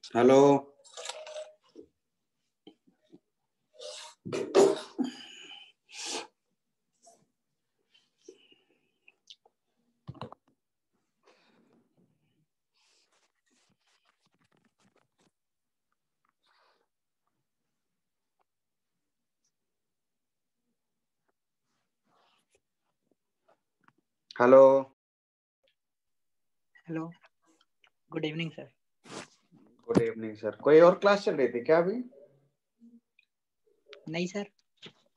Hello. Hello. Hello, good evening sir. Good evening sir. कोई और class चल रही थी क्या अभी? नहीं सर,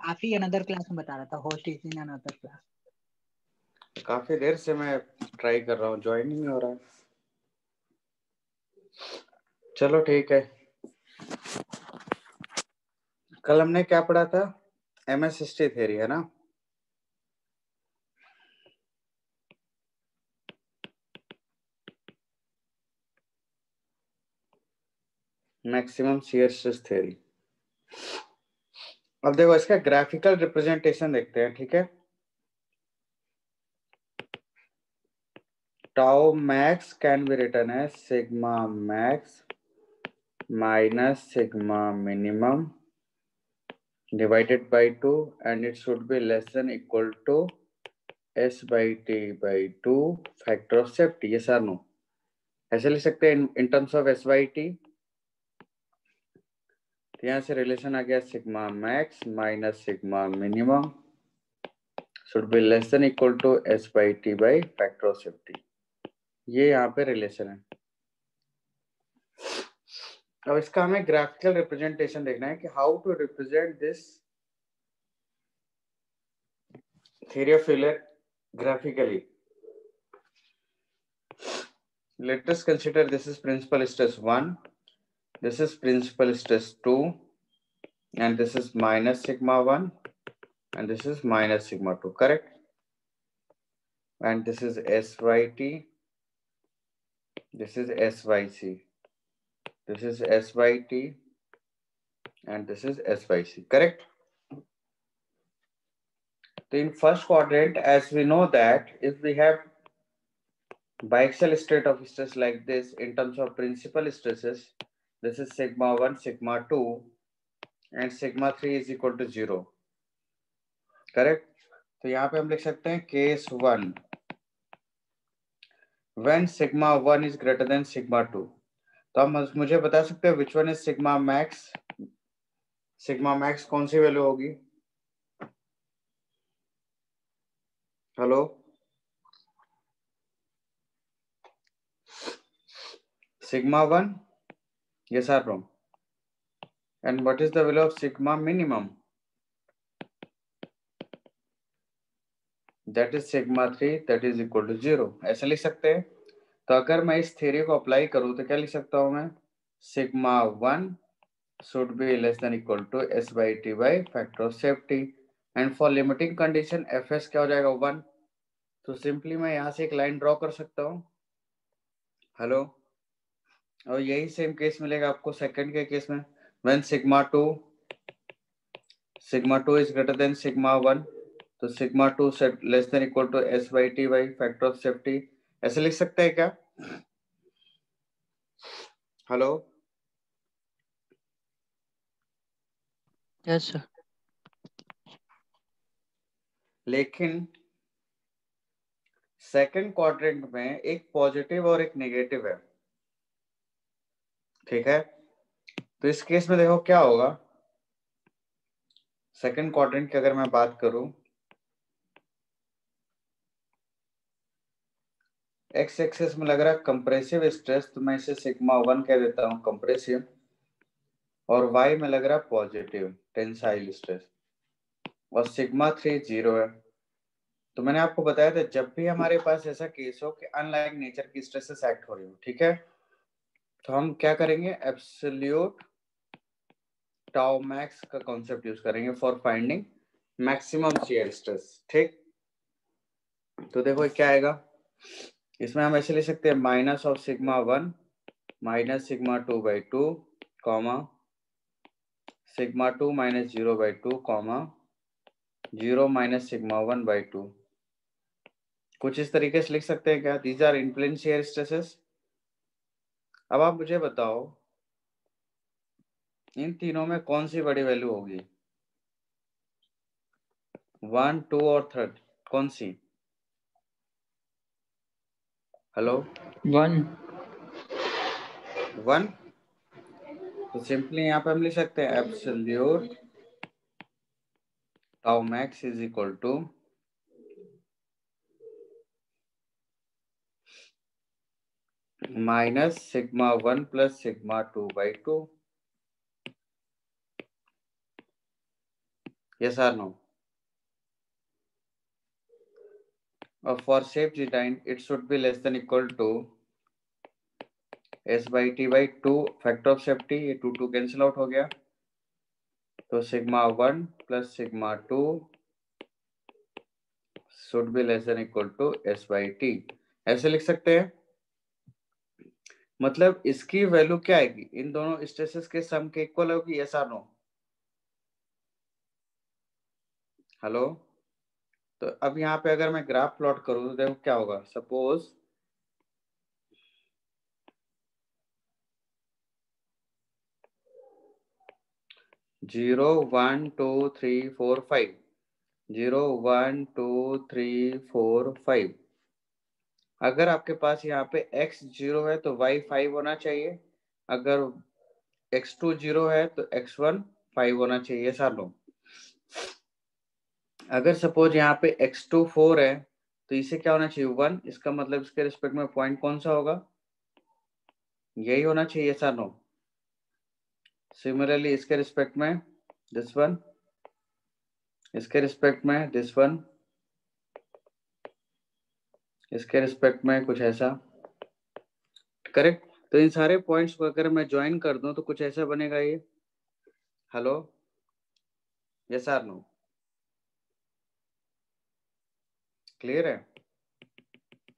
आप ही अनदर क्लास में बता रहा था, host is in another class. काफी देर से मैं ट्राई कर रहा हूँ, ज्वाइन ही नहीं हो रहा है। चलो ठीक है। कल हमने क्या पढ़ा था? एमएस हिस्ट्री थ्योरी है ना? Maximum shear stress theory. अब देखो इसका ग्राफिकल रिप्रेजेंटेशन देखते हैं, ठीक है। Tau max can be written as sigma max minus sigma minimum divided by 2 and it should be less than equal to s by t by 2 factor of safety. yes or no? ऐसे लिख सकते हैं in terms of s by t। तो यहाँ से relation आ गया sigma max minus sigma minimum should be less than equal to s by t by factor of safety। ये यहाँ पे रिलेशन है। अब इसका हमें ग्राफिकल रिप्रेजेंटेशन देखना है कि how to represent this theory of failure graphically। let us consider this is principal stress 1, this is principal stress 2, and this is minus sigma 1 and this is minus sigma 2, correct? And this is SYT, this is SYC, this is SYT and this is SYC, correct? So in first quadrant, as we know that if we have biaxial state of stress like this in terms of principal stresses, this is sigma 1, sigma 2 and sigma 3 is equal to 0, correct? तो यहाँ पे हम लिख सकते हैं case 1 when sigma 1 is greater than sigma 2। तो आप मुझे बता सकते हो which one is sigma max? Sigma max कौन सी वैल्यू होगी? Hello, sigma 1, yes or no? And what is the value of sigma minimum? That is sigma 3, that is equal to 0। ऐसे लिख सकते हैं। तो अगर मैं इस थ्योरी को अप्लाई करूं तो क्या लिख सकता हूं मैं? sigma 1 should be less than equal to s by t by factor of safety and for limiting condition fs क्या हो जाएगा? 1। तो सिंपली मैं यहां से एक लाइन ड्रॉ कर सकता हूं। हेलो, और यही सेम केस मिलेगा आपको सेकंड के केस में when sigma 2 is greater than sigma 1, तो sigma 2 less than equal to s by t by factor of safety। ऐसे लिख सकते हैं क्या? Hello, yes sir. लेकिन सेकंड क्वाड्रेंट में एक पॉजिटिव और एक नेगेटिव है, ठीक है। तो इस केस में देखो क्या होगा। सेकंड क्वाड्रेंट की अगर मैं बात करूं, एक्स एक्सिस में लग रहा है कंप्रेसिव स्ट्रेस, तो मैं इसे सिग्मा 1 कह देता हूं कंप्रेसिव, और वाई में लग रहा है पॉजिटिव टेंसाइल स्ट्रेस, और सिग्मा 3 0 है। तो मैंने आपको बताया था जब भी हमारे पास ऐसा केस हो कि अनलाइक नेचर की स्ट्रेसेस एक्ट हो रही हो, ठीक है, तो हम क्या करेंगे? एब्सोल्यूट टाउ मैक्स का कॉन्सेप्ट यूज करेंगे for finding maximum shear stress, ठीक। तो देखो क्या आएगा इसमें, हम ऐसे ले सकते हैं minus of sigma 1 minus sigma 2 by 2 comma sigma 2 minus 0 by 2 comma 0 minus sigma 1 by 2। कुछ इस तरीके से लिख सकते हैं क्या? These are in plane shear stresses. अब आप मुझे बताओ इन तीनों में कौन सी बड़ी वैल्यू होगी? 1, 2 और 3 कौन सी? हेलो 1 1। तो सिंपली यहाँ पे हम लिख सकते हैं absolute tau max is equal to minus sigma 1 plus sigma 2/2। Yes or no? और for safe design it should be less than equal to s/t/2 factor of safety. ये 2 कैंसिल आउट हो गया, तो sigma 1 plus sigma 2 should be less than equal to s/t। ऐसे लिख सकते हैं। मतलब इसकी वैल्यू क्या आएगी? इन दोनों स्ट्रेसेस के सम के इक्वल होगी। Yes or no? हेलो। तो अब यहाँ पे अगर मैं ग्राफ प्लॉट करूँ तो देखो क्या होगा। Suppose zero 1 2 3 4 5 0 1 2 3 4 5। अगर आपके पास यहाँ पे x 0 है तो y 5 होना चाहिए। अगर x2 0 है तो x1 5 होना चाहिए। सर लो। अगर सपोज यहाँ पे x2 4 है तो इसे क्या होना चाहिए? 1। इसका मतलब इसके रिस्पेक्ट में पॉइंट कौन सा होगा? यही होना चाहिए। Sir no? सिमिलरली इसके रिस्पेक्ट में दिस वन, इसके रिस्पेक्ट में दिस वन, इसके रिस्पेक्ट में कुछ ऐसा। करेक्ट। तो इन सारे पॉइंट्स को अगर मैं ज्वाइन कर दूं तो कुछ ऐसा बनेगा ये। Hello. Yes or no? Clear है?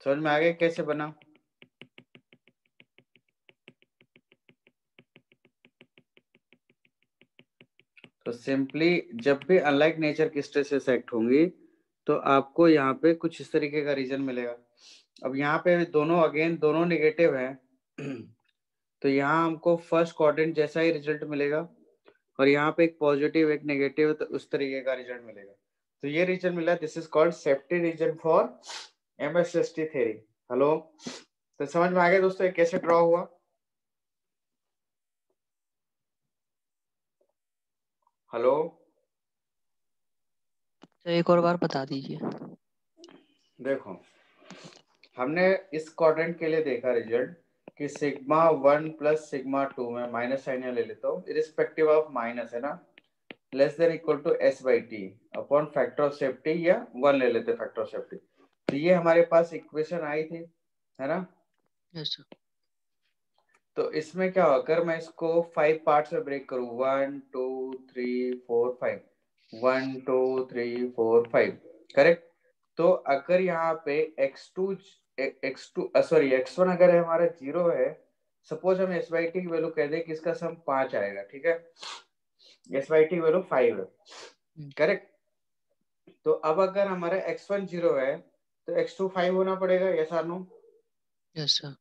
समझ में आ गया कैसे बना? तो सिंपली जब भी अनलाइक नेचर की स्ट्रेसेस एक्ट होंगी तो आपको यहाँ पे कुछ इस तरीके का रीजन मिलेगा। अब यहाँ पे दोनों अगेन दोनों नेगेटिव है तो यहाँ हमको फर्स्ट क्वाड्रेंट जैसा ही रिजल्ट मिलेगा, और यहाँ पे एक पॉजिटिव एक नेगेटिव तो उस तरीके का रिजल्ट मिलेगा। तो ये रीजन मिला। This is called safety region for MSST theory. Hello. तो समझ में आ गया दोस्तों ये कैसे ड्रॉ हुआ? हेलो। तो एक और बार बता दीजिए। देखो हमने इस क्वाड्रेंट के लिए देखा रिजल्ट कि सिग्मा 1 प्लस सिग्मा 2 में माइनस साइन ले लेता हूँ इरिस्पेक्टिव ऑफ माइनस, है ना, less than equal to s/t upon factor of safety, या 1 ले लेते फैक्टर ऑफ सेफ्टी। तो ये हमारे पास इक्वेशन आई थी, है ना। Yes sir. तो इसमें क्या होगा? अगर मैं इसको 5 पार्ट्स में ब्रेक करूँ 1 2 3 4 5 1 2 3 4 5, करेक्ट। तो अगर यहाँ पे x2 सॉरी x1 अगर हमारा 0 है, सपोज हम s/t की वैल्यू कह दें कि इसका सम 5 आएगा, ठीक है, s/t की वैल्यू 5 है, करेक्ट। तो अब अगर हमारा x1 0 है तो x2 5 होना पड़ेगा। Yes or no? Yes sir.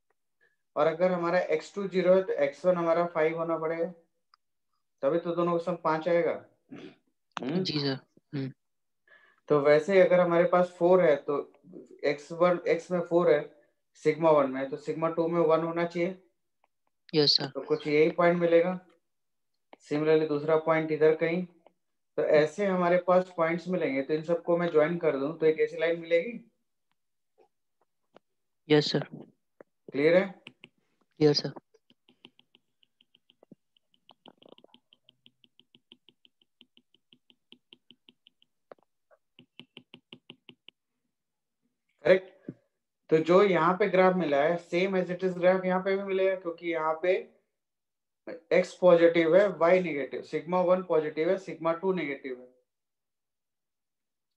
और अगर हमारा x2 0 है तो x1 हमारा 5 होना पड़ेगा, तभी तो दोनों का सम 5 आएगा। जी सर। तो वैसे ही अगर हमारे पास 4 है तो x में 4 है, सिग्मा 1 में, तो सिग्मा 2 में 1 होना चाहिए। Yes sir. तो कुछ यही पॉइंट मिलेगा। सिमिलरली दूसरा पॉइंट इधर कहीं। तो ऐसे हमारे पास पॉइंट्स मिलेंगे, तो इन सबको मैं ज्वाइन कर दूं तो एक ऐसी लाइन मिलेगी। Yes sir. क्लियर है? Yes sir. करेक्ट। तो जो यहाँ पे ग्राफ मिला है same as it is graph यहाँ पे भी मिलेगा, क्योंकि यहाँ पे x पॉजिटिव है y नेगेटिव, सिग्मा 1 पॉजिटिव है सिग्मा 2 नेगेटिव है।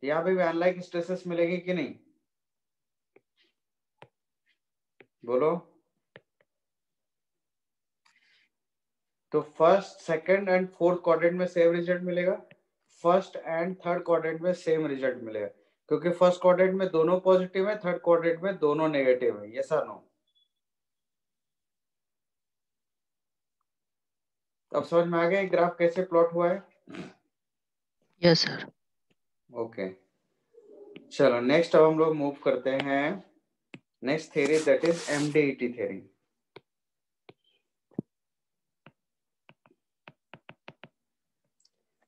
यहाँ पे भी अनलाइक स्ट्रेसेस मिलेगी कि नहीं? बोलो। तो first second and fourth quadrant में सेम रिजल्ट मिलेगा, फर्स्ट एंड थर्ड क्वाड्रेंट में सेम रिजल्ट मिलेगा, क्योंकि फर्स्ट क्वाड्रेंट में दोनों पॉजिटिव है, थर्ड क्वाड्रेंट में दोनों नेगेटिव है। यस और नो? अब समझ में आ गया ग्राफ कैसे प्लॉट हुआ है? Yes sir. ओके, चलो नेक्स्ट अब हम लोग मूव करते हैं next theory, that is MDET theory.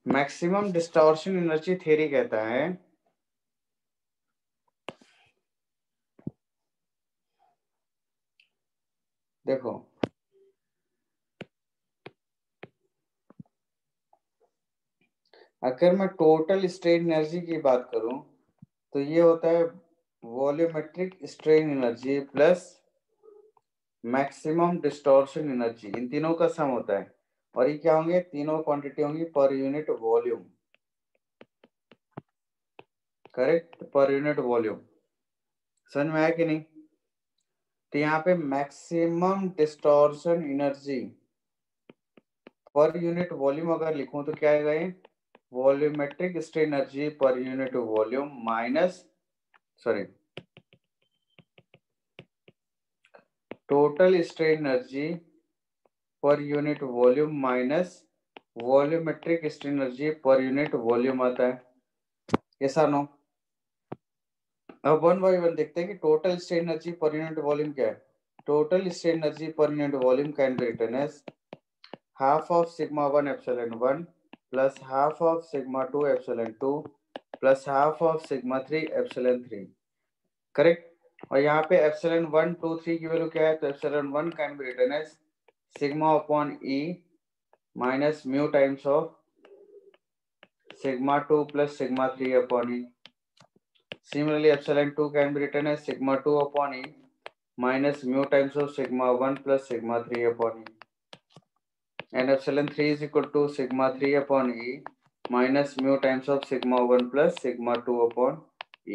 Maximum distortion energy theory कहता है देखो अगर मैं टोटल स्ट्रेन एनर्जी की बात करूं तो ये होता है volumetric strain energy plus maximum distortion energy, इन तीनों का सम होता है। और ये क्या होंगे? तीनों क्वांटिटी होंगी पर यूनिट वॉल्यूम। करेक्ट, पर यूनिट वॉल्यूम। समझ में आया कि नहीं? तो यहाँ पे maximum distortion energy per unit volume अगर लिखूं तो क्या आएगा? ये volumetric strain energy per unit volume minus sorry total strain energy per unit volume minus volumetric strain energy per unit volume आता है। यस और नो? अब वन बाय वन देखते हैं कि total strain energy per unit volume क्या है। Total strain energy per unit volume can be written as half of sigma 1 epsilon 1 plus half of sigma 2 epsilon 2 plus half of sigma 3 epsilon 3। Correct. और यहाँ पे epsilon 1 2 3 की value क्या है? तो epsilon 1 can be written as sigma upon e minus mu times of sigma 2 plus sigma 3 upon e। Similarly, epsilon 2 can be written as sigma 2 upon e minus mu times of sigma 1 plus sigma 3 upon e, and epsilon 3 is equal to sigma 3 upon e minus mu times of sigma 1 plus sigma 2 upon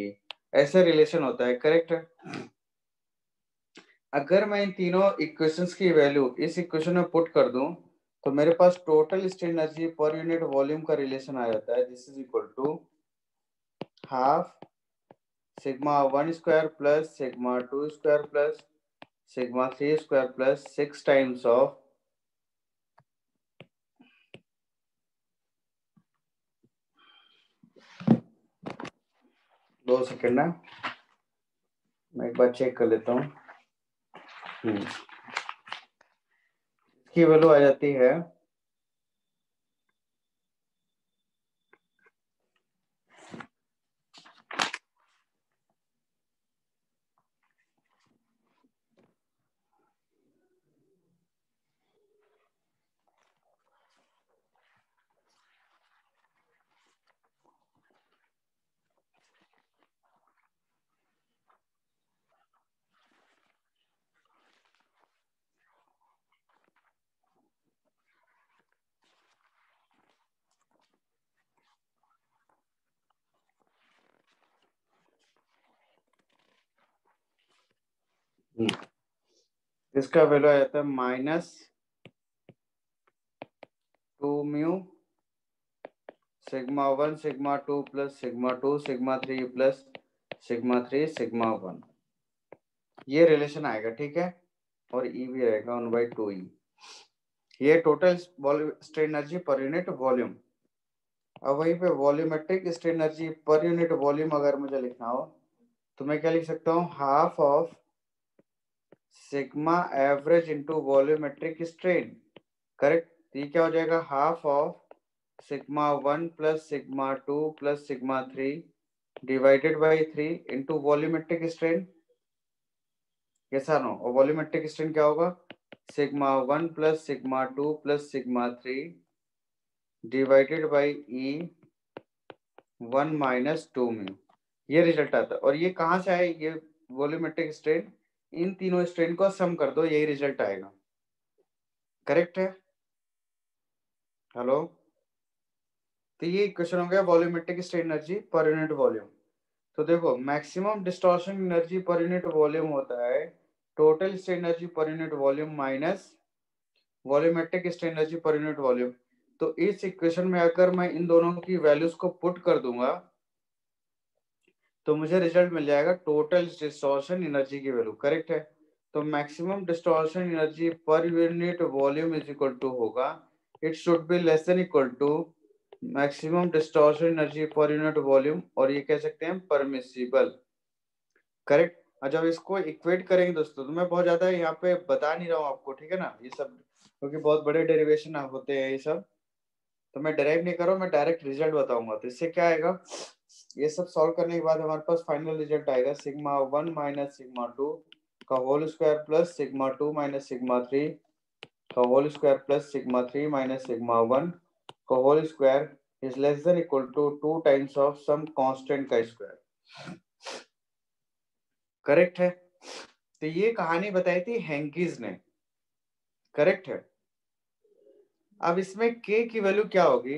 e। ऐसा relation होता है। Correct है। अगर मैं इन तीनों equations की value इस equation में पुट कर दूं तो मेरे पास total strain energy per unit volume का रिलेशन आ जाता है। This is equal to half sigma 1 square plus sigma 2 square plus sigma 3 square plus 6 times of दो सेकेंड ना, मैं एक बार चेक कर लेता हूँ। इसकी वैल्यू आ जाती है इसका वैल्यू आ जाता है minus 2 mu sigma 1 sigma 2 plus sigma 2 sigma 3 plus sigma 3 sigma 1। ये रिलेशन आएगा, ठीक है। और ई भी रहेगा 1/2 ई। ये total strain energy per unit volume. अब वहीं पे volumetric strain energy per unit volume अगर मुझे लिखना हो तो मैं क्या लिख सकता हूँ? Half of sigma average into volumetric strain. Correct. तो ये क्या हो जाएगा? Half of sigma 1 plus sigma 2 plus sigma 3 divided by 3 into volumetric strain. कैसा नो? और वॉल्यूमेट्रिक स्ट्रेन क्या होगा? Sigma 1 plus sigma 2 plus sigma 3 divided by E 1 minus 2 mu. ये रिजल्ट आता है। और ये कहाँ से आए? ये वॉल्यूमेट्रिक स्ट्रेन, इन तीनों स्ट्रेन को सम कर दो, यही रिजल्ट आएगा। करेक्ट है? हेलो? तो ये इक्वेशन हो गया volumetric strain energy per unit volume. तो देखो maximum distortion energy per unit volume होता है total strain energy per unit volume minus volumetric strain energy per unit volume. तो इस इक्वेशन में अगर मैं इन दोनों की वैल्यूज को पुट कर दूंगा तो मुझे रिजल्ट मिल जाएगा टोटल डिस्टॉर्शन एनर्जी की वैल्यू। करेक्ट है? तो maximum distortion energy per unit volume is equal to होगा it should be less than equal to maximum distortion energy per unit volume, और ये कह सकते हैं परमिसिबल। करेक्ट। और जब इसको इक्वेट करेंगे दोस्तों, तो मैं बहुत ज्यादा यहाँ पे बता नहीं रहा हूँ आपको, ठीक है ना, ये सब क्योंकि बहुत बड़े डेरिवेशन होते हैं ये सब, तो मैं डायरेक्ट नहीं कर रहा हूँ, मैं डायरेक्ट रिजल्ट बताऊंगा। तो इससे क्या आएगा, ये सब सॉल्व करने के बाद हमारे पास फाइनल रिजल्ट आएगा सिग्मा 1 माइनस सिग्मा 2 का whole square plus sigma 2 minus sigma 3 का whole square plus sigma 3 minus sigma 1 का whole square is less than equal to 2 times of sum constant का स्क्वायर। करेक्ट है। तो ये कहानी बताई थी हेंकीज ने। करेक्ट है। अब इसमें k की वैल्यू क्या होगी,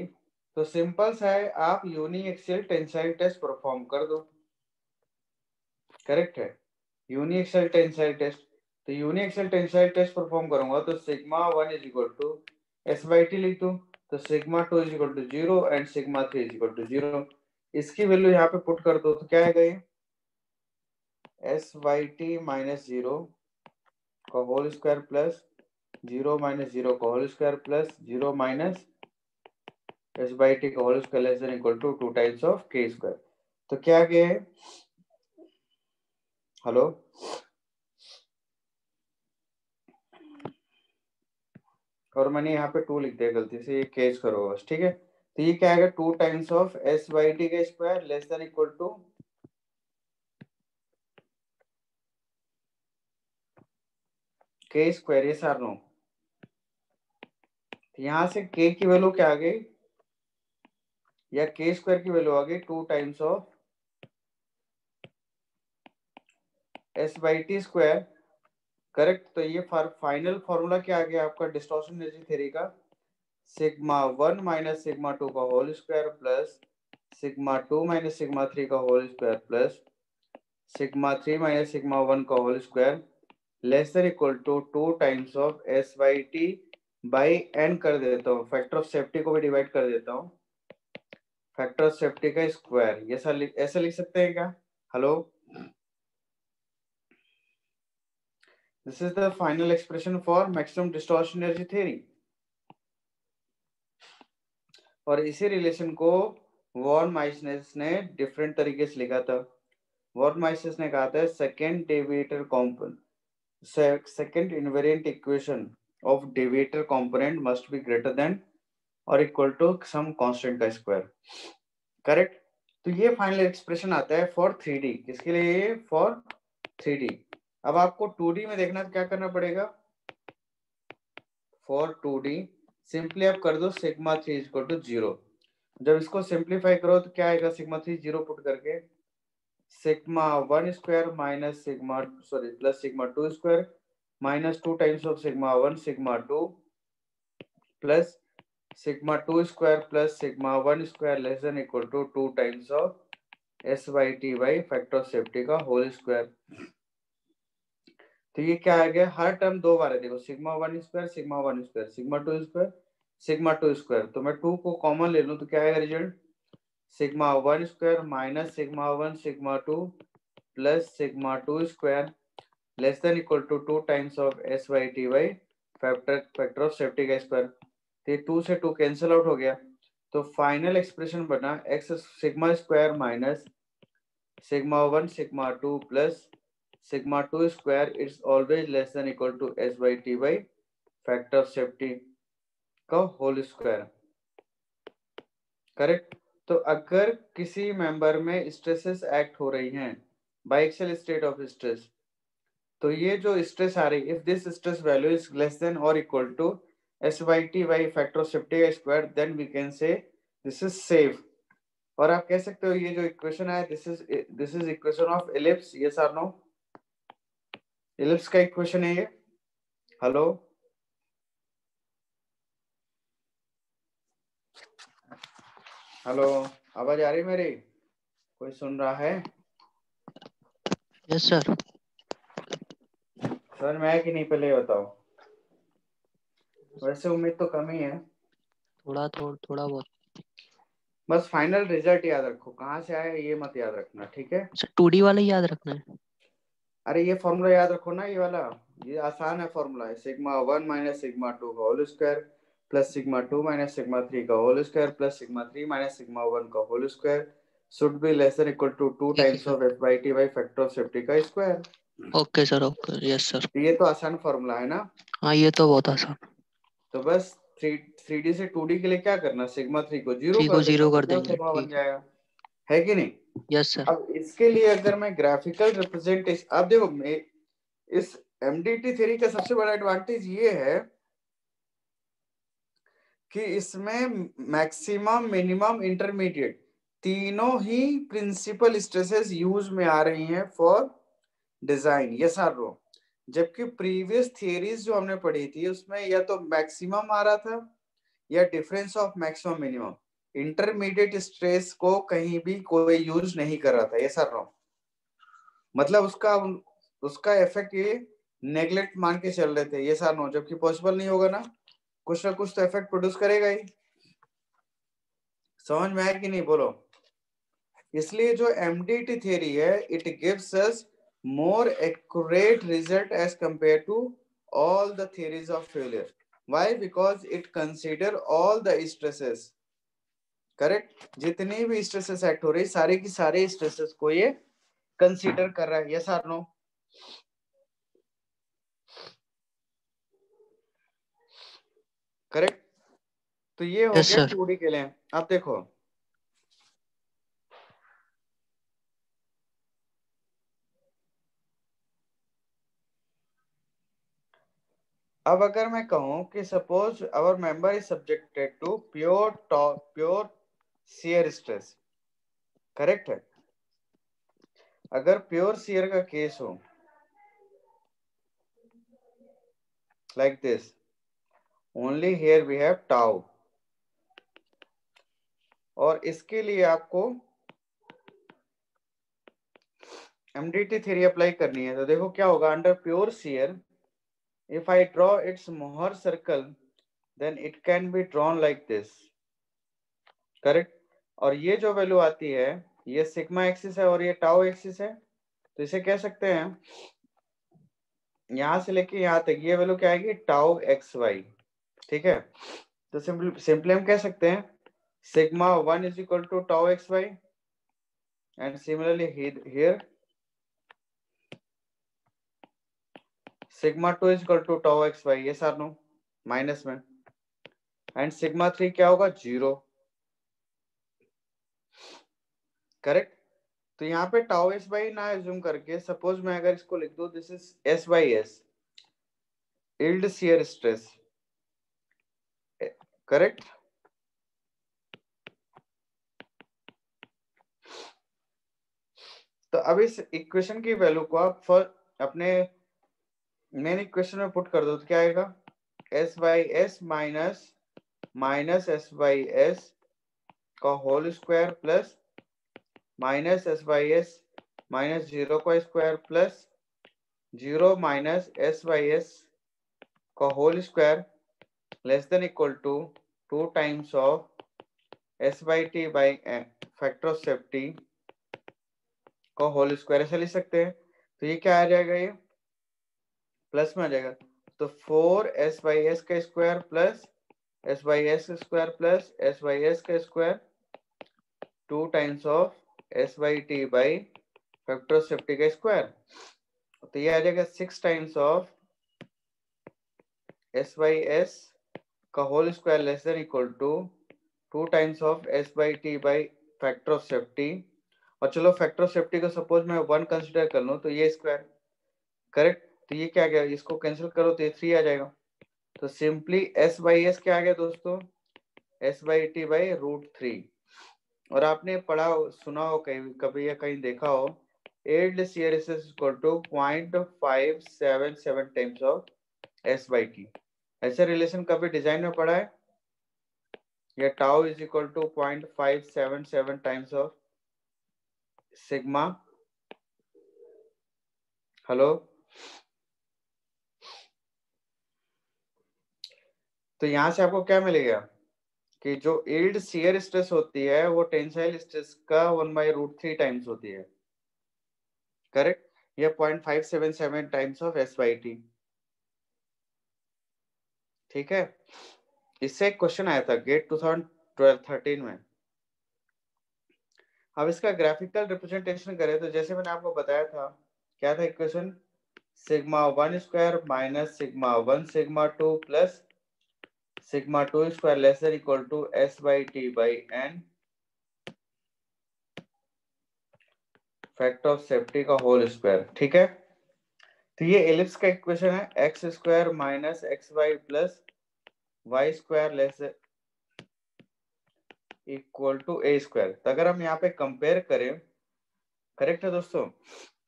तो सिंपल सा है, आप यूनिएक्सियल टेंसाइल टेस्ट परफॉर्म कर दो। करेक्ट है। यूनिएक्सियल टेंसाइल टेस्ट, तो यूनिएक्सियल टेंसाइल टेस्ट परफॉर्म करूंगा तो sigma 1 is equal to S by T लिख दूं, तो sigma 2 is equal to 0 and sigma 3 is equal to 0। इसकी वैल्यू यहाँ पे पुट कर दो तो क्या आएगा, ये एस बाई टी माइनस 0 का होल स्क्वायर प्लस 0 माइनस 0 का whole square plus 0 minus S by T का whole square less than equal to 2 times of K square. तो क्या गया है, हेलो, और मैंने यहाँ पे 2 लिख दिया गलती से, ये केस करो बस, ठीक है। तो ये क्या आएगा, 2 times of S by T का square less than equal to K square, ये सार नो। यहाँ से के की वैल्यू क्या आ गई, या के स्क्वायर की वैल्यू आ गई 2 times of S by T square. Correct. तो ये फाइनल फॉर्मूला क्या आ गया आपका डिस्टॉर्शन एनर्जी थ्योरी का, सिग्मा 1 माइनस सिग्मा 2 का whole square plus sigma 2 minus sigma 3 का whole square plus sigma 3 minus sigma 1 का whole square less than equal to 2 times of S by T by N कर देता हूँ, factor of safety को भी divide कर देता हूँ, फैक्टर ऑफ सेफ्टी का स्क्वायर। ये ऐसा लिख सकते हैं क्या, hello. This is the final expression for maximum distortion energy theory. और इसी रिलेशन को वॉन माइसनेस ने डिफरेंट तरीके से लिखा था। वॉन माइसनेस ने कहा था second deviator component, second invariant equation of deviator component must be greater than और इक्वल टू सम कांस्टेंट का स्क्वायर। करेक्ट। तो ये फाइनल एक्सप्रेशन आता है फॉर 3D, किसके लिए, फॉर 3D। अब आपको 2D में देखना तो क्या करना पड़ेगा, फॉर 2D सिंपली आप कर दो सिग्मा 3 इक्वल टू 0। जब इसको सिंप्लीफाई करो तो क्या आएगा, सिग्मा 3 0 पुट करके sigma 1 square minus sigma sorry plus sigma 2 square minus 2 times of sigma 1 sigma 2 plus sigma 2 square plus sigma 1 square less than equal to 2 times of S by T by factor of safety का whole square. तो ये क्या आ गया, हर term 2 बार है, देखो sigma 1 square sigma 1 square sigma 2 square sigma 2 square. तो मैं 2 को कॉमन ले लूं तो क्या आएगा result, sigma 1 square minus sigma 1 sigma 2 plus sigma 2 square less than equal to 2 times of S by T by factor of safety का square. तो 2 से 2 कैंसिल आउट हो गया, तो फाइनल एक्सप्रेशन बना x sigma square minus sigma 1 sigma 2 plus sigma 2 square it's always less than equal to S by T by factor of safety का whole square. Correct. तो अगर किसी मेंबर में स्ट्रेसेस एक्ट हो रही हैं बाइक्सियल स्टेट ऑफ स्ट्रेस, तो ये जो स्ट्रेस आ रही, if this stress value is less than और equal to S by T by factor of safety का square, then we can say this is safe. और आप कह सकते हो ये जो इक्वेशन है this is equation of ellipse, yes और नो, एलिप्स का इक्वेशन है ये, हेलो। हेलो, आवाज आ रही मेरी, कोई सुन रहा है? Yes sir. समझ में आया कि नहीं, पहले बताओ। वैसे उम्मीद तो कम ही है, थोड़ा बहुत। बस फाइनल रिजल्ट याद रखो, कहाँ से आया ये मत याद रखना, ठीक है। सर 2D वाला ही याद रखना है। अरे ये फॉर्मूला याद रखो ना, ये वाला, ये आसान है फॉर्मूला है, सिग्मा 1 माइनस सिग्मा 2 का whole square plus sigma 2 minus sigma 3 का whole square plus sigma 3 minus sigma 1 का whole square should be less than equal to 2 ठीक है times sir. Of f by t by factor of safety का square. Okay sir, okay, yes sir. ये तो आसान formula है ना। हाँ, ये तो बहुत आसान। तो बस 3D से 2D के लिए क्या करना, सिग्मा 3 को 0 3 कर को देना, 0 कर तो देंगे, सिग्मा बन ठीक है। जाएगा, है कि नहीं। Yes sir. अब इसके लिए अगर मैं ग्राफिकल रिप्रेजेंटेशन, अब देखो इस एमडीटी थ्योरी का सबसे बड़ा एडवांटेज ये है कि इसमें मैक्सिमम मिनिमम इंटरमीडिएट तीनों ही प्रिंसिपल स्ट्रेसेस यूज में आ रही हैं for design, yes or no. जबकि प्रीवियस थियरीज जो हमने पढ़ी थी उसमें या तो मैक्सिमम आ रहा था या difference of maximum minimum, intermediate stress को कहीं भी कोई यूज नहीं कर रहा था, यस आर नो। मतलब उसका इफेक्ट ये नेग्लेक्ट मान के चल रहे थे, यस आर नो, जबकि पॉसिबल नहीं होगा ना, कुछ ना कुछ तो इफेक्ट प्रोड्यूस करेगा ही। समझ में आया कि नहीं, बोलो। इसलिए जो एमडीटी थ्योरी है it gives us more accurate result as compare to all the theories of failure. Why? Because it consider all the stresses, correct. जितनी भी स्ट्रेसेस एक्ट हो रही सारे की सारे स्ट्रेसेस को ये कंसीडर कर रहा है, यस और नो। करेक्ट। तो ये हो यस गया सर। 2D के लिए। अब देखो अब अगर मैं कहूं कि suppose our member is subjected to pure shear stress, correct है। अगर प्योर शियर का केस हो like this, only here we have tau, और इसके लिए आपको एमडीटी थ्योरी अप्लाई करनी है। तो देखो क्या होगा, under pure shear if I draw its Mohr circle then it can be drawn like this, correct. और ये जो वैल्यू आती है ये सिग्मा एक्सिस है और ये टाउ एक्सिस है, तो इसे कह सकते हैं यहां से लेके यहां तक ये वैल्यू क्या आएगी, टाउ एक्स वाई, ठीक है। तो सिंपली हम कह सकते हैं sigma 1 is equal to tau x y and similarly here sigma 2 is equal to tau x y, yes सार नो माइनस में, एंड सिग्मा 3 क्या होगा, 0, करेक्ट। तो यहाँ पे टाउ एस बाई ना एज्यूम करके सपोज मैं अगर इसको लिख दूं this is s by s, yield shear stress, correct. तो अब इस इक्वेशन की वैल्यू को आप अपने मेन इक्वेशन में पुट कर दो तो क्या आएगा, S by S minus minus S by S का whole square plus minus S by S minus 0 का square plus 0 minus S by S का whole square less than equal to 2 times of S by T by factor of safety का whole square, ऐसा लिख सकते हैं। तो ये क्या आ जाएगा, ये प्लस में आ जाएगा, तो 4 एस बाई एस का square plus S by S square plus S by S का square 2 times of S by T by factor of safety का स्क्वायर, तो ये आ जाएगा 6 times of S by S का whole square less than equal to 2 times of S by T by factor of safety. और चलो factor of safety को suppose मैं 1 कंसिडर कर लूं तो ये स्क्वायर, करेक्ट। तो ये क्या गया, इसको कैंसिल करो तो ये 3 आ जाएगा। तो सिंपली एस बाई एस क्या आ गया दोस्तों, एस बाई टी बाई √3। और आपने पढ़ा सुना हो कहीं कभी या कहीं देखा हो yield shear stress equal to 0.577 times of S by t. ऐसा रिलेशन कभी डिजाइन में पढ़ा है, या tau is equal to 0.577 times of sigma, hello. तो यहां से आपको क्या मिलेगा कि जो यील्ड शियर स्ट्रेस होती है वो टेंसाइल स्ट्रेस का 1/√3 टाइम्स होती है, करेक्ट। ये 0.577 times of S by T, ठीक है। इससे एक क्वेश्चन आया था गेट 2012-13 में। अब इसका ग्राफिकल रिप्रेजेंटेशन करें तो जैसे मैंने आपको बताया था, क्या था equation, sigma 1 square minus sigma 1 sigma 2 plus sigma 2 square less than equal to s by t by n factor of safety का होल स्क्वायर। ठीक है, तो ये एलिप्स का इक्वेशन है, x square minus x y plus y square less equal to a square. तो अगर हम यहाँ पे कंपेयर करें, करेक्ट है दोस्तों,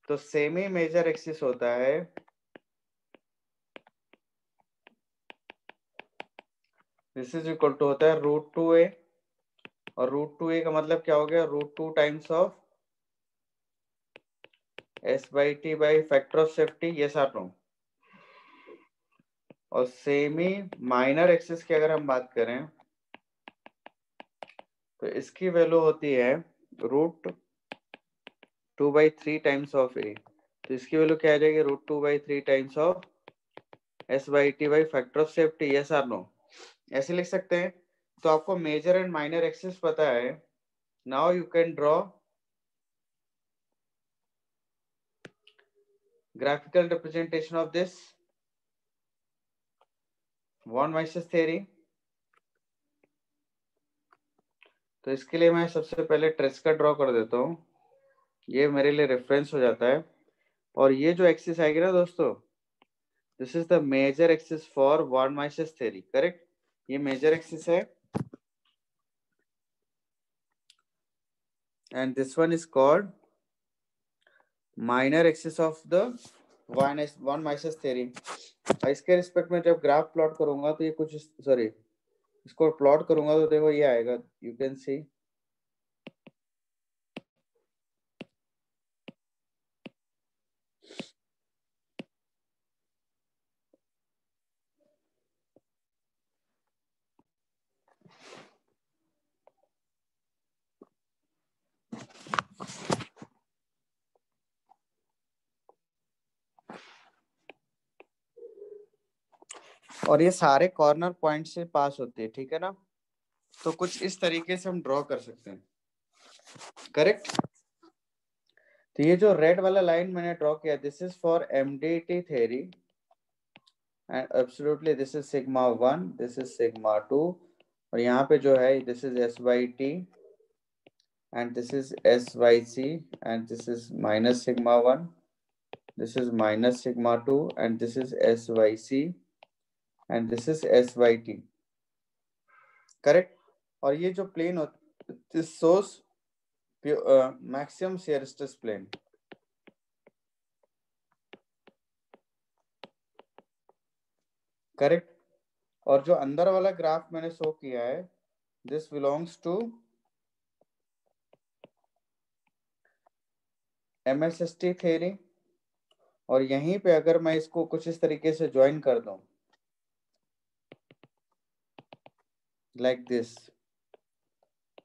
तो सेमी मेजर एक्सिस होता है दिस इज इक्वल टू होता है √2a, और √2a का मतलब क्या हो गया, √2 times of s by T by factor of safety, ये साथ नो। और सेमी माइनर एक्सिस की अगर हम बात करें तो इसकी वैल्यू होती है √2/3 टाइम्स ऑफ a। तो इसकी वैल्यू क्या आ जाएगी, √2/3 times of s by T by factor of safety, yes or no, ऐसे लिख सकते हैं। तो आपको मेजर एंड माइनर एक्सिस पता है, now you can draw graphical representation of this von Mises theory। तो इसके लिए मैं सबसे पहले ट्रेस्का ड्रॉ कर देता हूँ, ये मेरे लिए रेफरेंस हो जाता है। और ये जो एक्सिस आएगी ना दोस्तों, this is the major axis for von Mises theory, correct, ये मेजर एक्सिस है, and this one is called minor axis of the von Mises theory। इसके रिस्पेक्ट में जब ग्राफ प्लॉट करूंगा तो ये कुछ, सॉरी, इसको प्लॉट करूंगा तो देखो ये आएगा, यू कैन सी और ये सारे कॉर्नर पॉइंट से पास होते हैं, ठीक है ना। तो कुछ इस तरीके से हम ड्रॉ कर सकते हैं, करेक्ट। तो ये जो रेड वाला लाइन मैंने ड्रॉ किया, this is for MDT theory, and absolutely this is sigma 1, this is sigma 2, और यहाँ पे जो है this is s by t, and this is s by c, and this is minus sigma 1, this is minus sigma 2, and this is s by c, and this is s by t, correct। और ये जो plane होता, this shows maximum shear stress plane, correct. और जो अंदर वाला graph मैंने show किया है, this belongs to MSST theory, और यहीं पे अगर मैं इसको कुछ इस तरीके से ज्वाइन कर दूं लाइक दिस,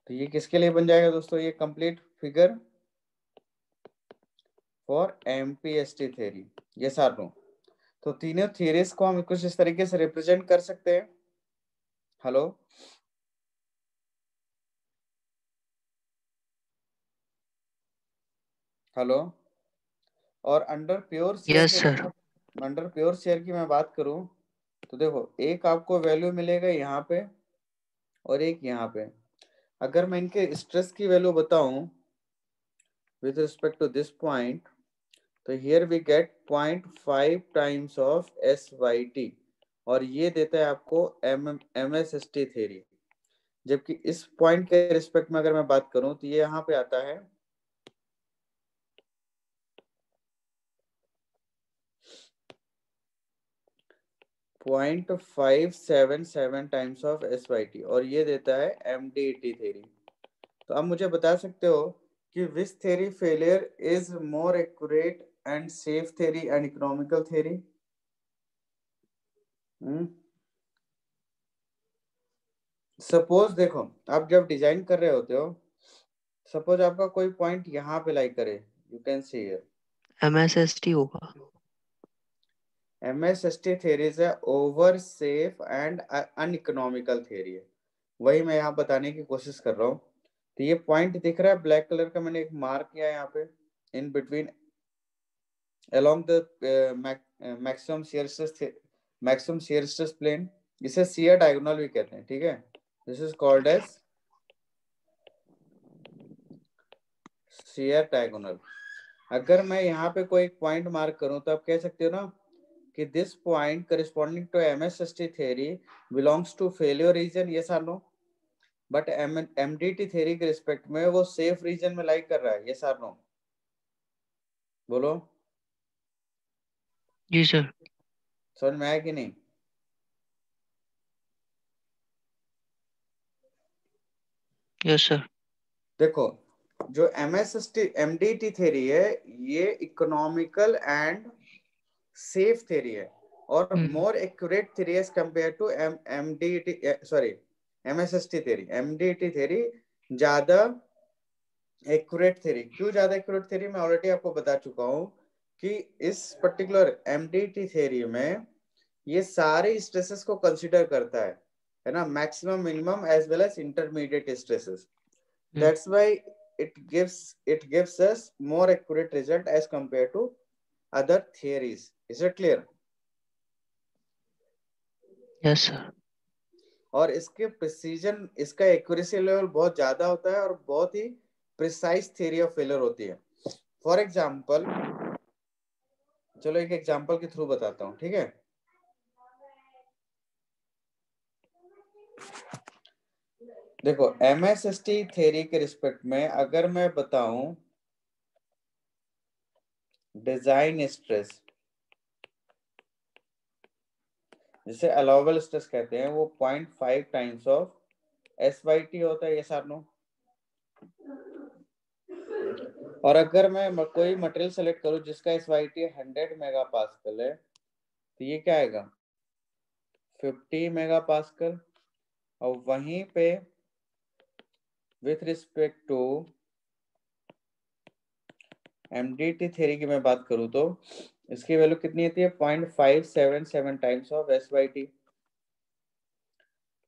तो ये किसके लिए बन जाएगा दोस्तों, ये complete figure for MPST theory, ये सार नो। तो तीनों थ्योरीज को हम कुछ इस तरीके से रिप्रेजेंट कर सकते हैं। Hello, hello. और under pure shear yes sir. Under pure shear की मैं बात करूं तो देखो, एक आपको वैल्यू मिलेगा यहाँ पे और एक यहाँ पे। अगर मैं इनके स्ट्रेस की वैल्यू बताऊं with respect to this point, तो here we get 0.5 times of s by T, और ये देता है आपको MSST थ्योरी। जबकि इस पॉइंट के रिस्पेक्ट में अगर मैं बात करूं तो ये यहाँ पे आता है 0.577 times of s by T, और ये देता है MDT थ्योरी। तो आप मुझे बता सकते हो कि विच theory failure is more accurate and safe theory and economical theory. Suppose देखो, आप जब डिजाइन कर रहे होते हो, सपोज आपका कोई पॉइंट यहाँ पे लाई करे, you can see here, MSST होगा। MSST theory is a over safe and uneconomical theory है, वही मैं यहाँ बताने की कोशिश कर रहा हूँ। तो ये पॉइंट दिख रहा है ब्लैक कलर का, मैंने एक मार्क किया यहाँ पे in between along the maximum shear stress plane, इसे shear diagonal भी कहते हैं, ठीक है। This is called as shear diagonal। अगर मैं यहाँ पे कोई पॉइंट मार्क करूं तो आप कह सकते हो ना कि this point corresponding to MSST theory belongs to failure region, yes or no? But MDT theory के रिस्पेक्ट में वो सेफ रीजन में लाइक कर रहा है, yes or no? बोलो जी सर। समझ में आया कि नहीं? Yes sir. देखो जो MDT थ्योरी है ये इकोनॉमिकल एंड सेफ थ्योरी है और more accurate theory as compare to MSST थ्योरी। MDT थ्योरी ज्यादा एक्यूरेट थ्योरी। क्यों ज्यादा एक्यूरेट थ्योरी, मैं ऑलरेडी आपको बता चुका हूं कि इस पर्टिकुलर MDT थ्योरी में ये सारे स्ट्रेसेस को कंसीडर करता है ना, maximum minimum as well as intermediate stresses. That's why it gives us more accurate result as compared to other theories. Is it clear? Yes sir. और इसके प्रिसीजन, इसका एक्यूरेसी लेवल बहुत ज्यादा होता है और बहुत ही प्रिसाइज थ्योरी ऑफ फेलियर होती है। फॉर एग्जांपल, चलो एक एग्जांपल के थ्रू बताता हूँ, ठीक है। देखो MSST थ्योरी के रिस्पेक्ट में अगर मैं बताऊं डिजाइन स्ट्रेस, जिसे अलाउबल स्ट्रेस कहते हैं, वो 0.5 टाइम्स ऑफ SYT होता है, ये सारनो। और अगर मैं कोई मटेरियल सेलेक्ट करूं जिसका SYT 100 मेगा पास्कल है तो ये क्या आएगा 50 मेगा पास्कल। और वहीं पे with respect to MDT theory की मैं बात करूं तो इसकी वैल्यू कितनी होती है 0.577 टाइम्स ऑफ SYT।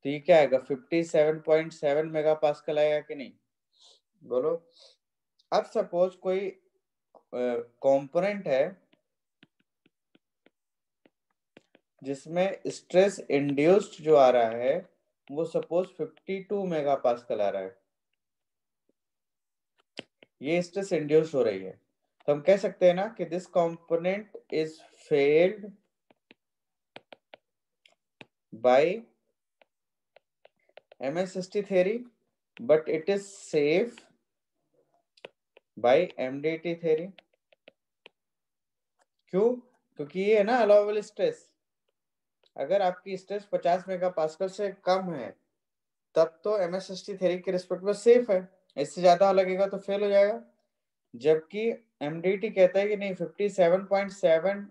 तो ये क्या आएगा 57.7 मेगा पास्कल आएगा कि नहीं, बोलो। अब सपोज कोई कंपोनेंट है जिसमें स्ट्रेस इंड्यूस्ड जो आ रहा है वो सपोज 52 मेगा पास्कल आ रहा है, ये स्ट्रेस इंड्यूस्ड हो रही है। तो हम कह सकते हैं ना कि this component is failed by MSST theory but it is safe by MDT theory। क्यों? क्योंकि ये है ना अलाउबल स्ट्रेस। अगर आपकी स्ट्रेस 50 मेगा पास्कल से कम है तब तो MSST थ्योरी के रिस्पेक्ट में सेफ है, इससे ज्यादा लगेगा तो फेल हो जाएगा। जबकि MDT कहता है कि नहीं 57.7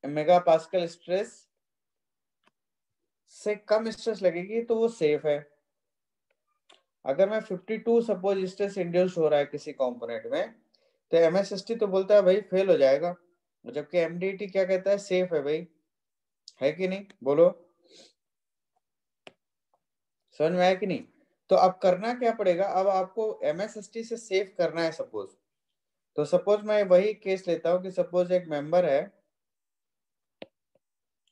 मेगा पास्कल स्ट्रेस से कम स्ट्रेस लगेगी तो वो सेफ है। अगर मैं 52 सपोज स्ट्रेस इंड्यूस हो रहा है किसी कंपोनेंट में तो MSST तो बोलता है भाई फेल हो जाएगा, जबकि MDT क्या कहता है सेफ है भाई, है कि नहीं, बोलो समझ में आया कि नहीं। तो अब करना क्या पड़ेगा, अब आपको MSST से सेव करना है सपोज। तो सपोज मैं वही केस लेता हूं कि सपोज एक मेंबर है,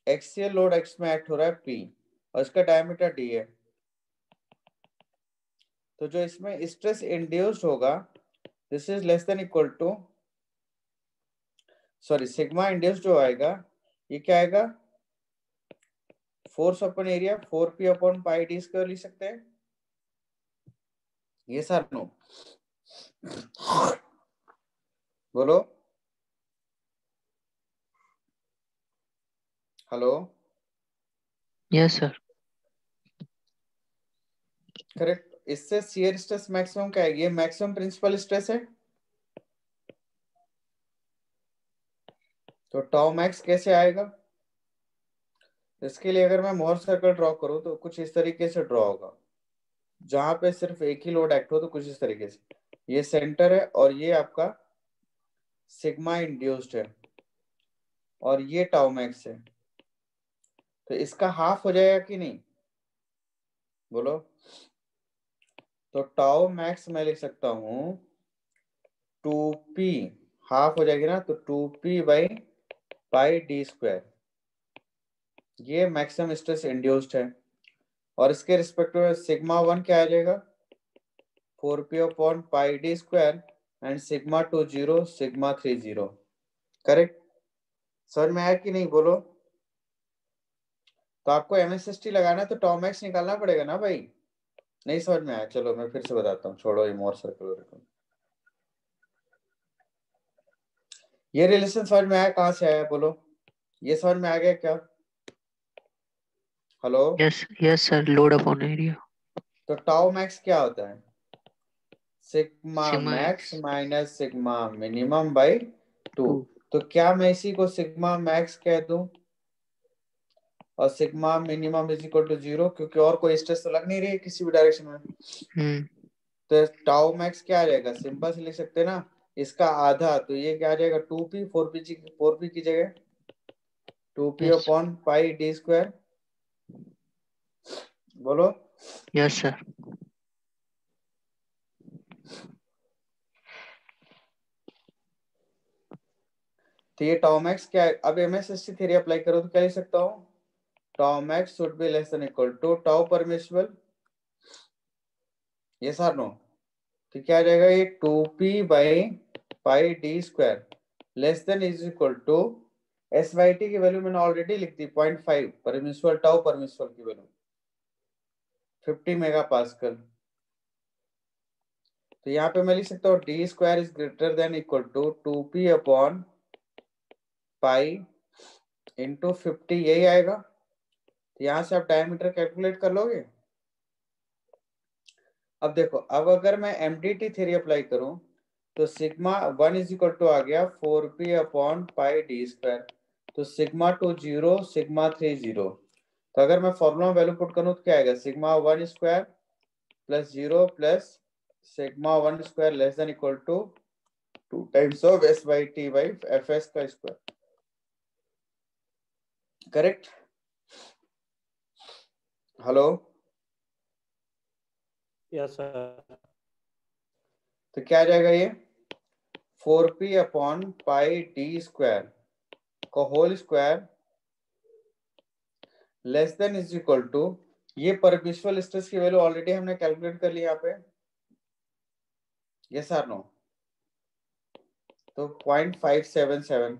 एक्सियल लोड X में एक्ट हो रहा है P और इसका डायमीटर D है। तो जो इसमें स्ट्रेस इंड्यूस्ड होगा this is less than equal to, sorry sigma induced जो आएगा ये क्या आएगा force upon area 4P upon pi D square लिख सकते हैं, ये सर नो, बोलो हेलो। Yes sir. करेक्ट। इससे शियर स्ट्रेस मैक्सिमम क्या है, ये मैक्सिमम प्रिंसिपल स्ट्रेस है। तो टाउ मैक्स कैसे आएगा, इसके लिए अगर मैं मोहर सर्कल ड्रॉ करूं तो कुछ इस तरीके से ड्रॉ होगा, जहां पे सिर्फ एक ही लोड एक्ट हो तो कुछ इस तरीके से, ये सेंटर है और ये आपका सिग्मा इंड्यूस्ड है। और ये टाउ मैक्स है, तो इसका हाफ हो जाएगा कि नहीं, बोलो। तो टाउ मैक्स मैं लिख सकता हूं 2p, हाफ हो जाएगी ना, तो 2p by pi D square, ये मैक्सिमम स्ट्रेस इंड्यूस्ड है। और इसके रिस्पेक्ट में सिग्मा 1 क्या आ जाएगा, 4p upon pi D square and sigma 2 0, sigma 3 0। Correct, समझ में आया कि नहीं, बोलो। तो आपको एमएसएसटी लगाना है तो टाउ मैक्स निकालना पड़ेगा ना भाई। नहीं समझ में आया, चलो मैं फिर से बताता हूँ, छोड़ो ये मोर सर्कुलर को। ये रिलेशन समझ में आया, कहाँ से आया बोलो, ये समझ में आ गया क्या, hello. Yes sir. Load upon area. तो टाउ मैक्स क्या होता है, sigma Sigma max x minus sigma minimum by 2। 2. तो क्या मैं इसी को सिग्मा मैक्स कह दूं और sigma minimum is equal to 0, क्योंकि और कोई स्ट्रेस तो लग नहीं रही है किसी भी डायरेक्शन में। तो टाउ मैक्स क्या आ जाएगा, सिंपल से लिख सकते हैं ना, इसका आधा, तो ये क्या आ जाएगा 2p, 4p की जगह 2p Yes. Upon pi D square, बोलो। Yes sir. तो ये टाउ मैक्स क्या है, अब एमएसएसटी थ्योरी अप्लाई करो तो क्या लिख सकता हूँ, tau max should be less than equal to tau permissible, yes sir no. तो क्या आ जाएगा, ये 2p by pi D square less than is equal to s y t की वैल्यू मैंने ऑलरेडी लिख दी 0.5, परमिसिबल टाउ परमिसिबल की वैल्यू 50 मेगा पास्कल। तो यहाँ पे मैं लिख सकता हूँ d square is greater than equal to 2p upon pi into 50, यही आएगा। तो यहाँ से आप डायमीटर कैलकुलेट कर लोगे। अब देखो, अब अगर मैं एमडीटी थ्योरी अप्लाई करूं तो सिग्मा 1 इज इक्वल टू आ गया 4p upon pi D square, तो सिग्मा 2 0, सिग्मा 3 0। तो अगर मैं फॉर्मूला वैल्यू पुट करूं तो क्या आएगा, सिग्मा 1 स्क्वायर प्लस 0 प्लस sigma 1 square less than equal to 2 times of S by T by F S का square. Correct, hello. Yes sir. तो क्या आ जाएगा, ये 4p upon pi D square का whole square less than is equal to, ये permissible stress की value already हमने कैलकुलेट कर ली यहाँ पे, यस और नो। तो 0.577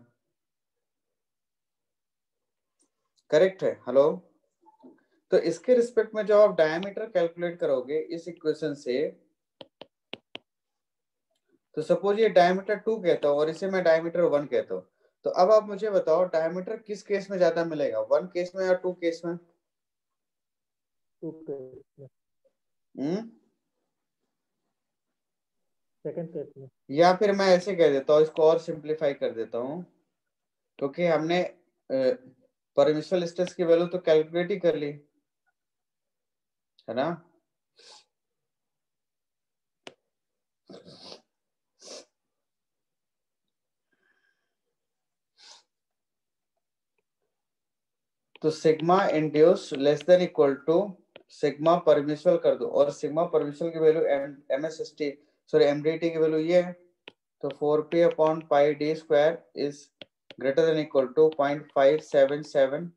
करेक्ट है, हेलो। तो इसके रिस्पेक्ट में जब आप डायमीटर कैलकुलेट करोगे इस इक्वेशन से, तो सपोज ये डायमीटर 2 कहता हूँ और इसे मैं डायमीटर 1 कहता हूँ, तो अब आप मुझे बताओ डायमीटर किस केस में ज्यादा मिलेगा, 1 केस में या 2 केस में? 2 केस में, हम्म, सेकंड केस में। या फिर मैं ऐसे कह देता हूँ, इसको और सिंप्लीफाई कर देता हूँ, क्योंकि हमने परमिसिबल स्ट्रेस की वैल्यू तो कैलकुलेट ही कर ली है ना। तो sigma induce less than equal to sigma permissible कर दो, और सिग्मा परमिसिबल की वैल्यू एमएसएसटी सॉरी एमडीटी की वैल्यू ये है, तो 4p upon pi D square is greater than equal to 0.577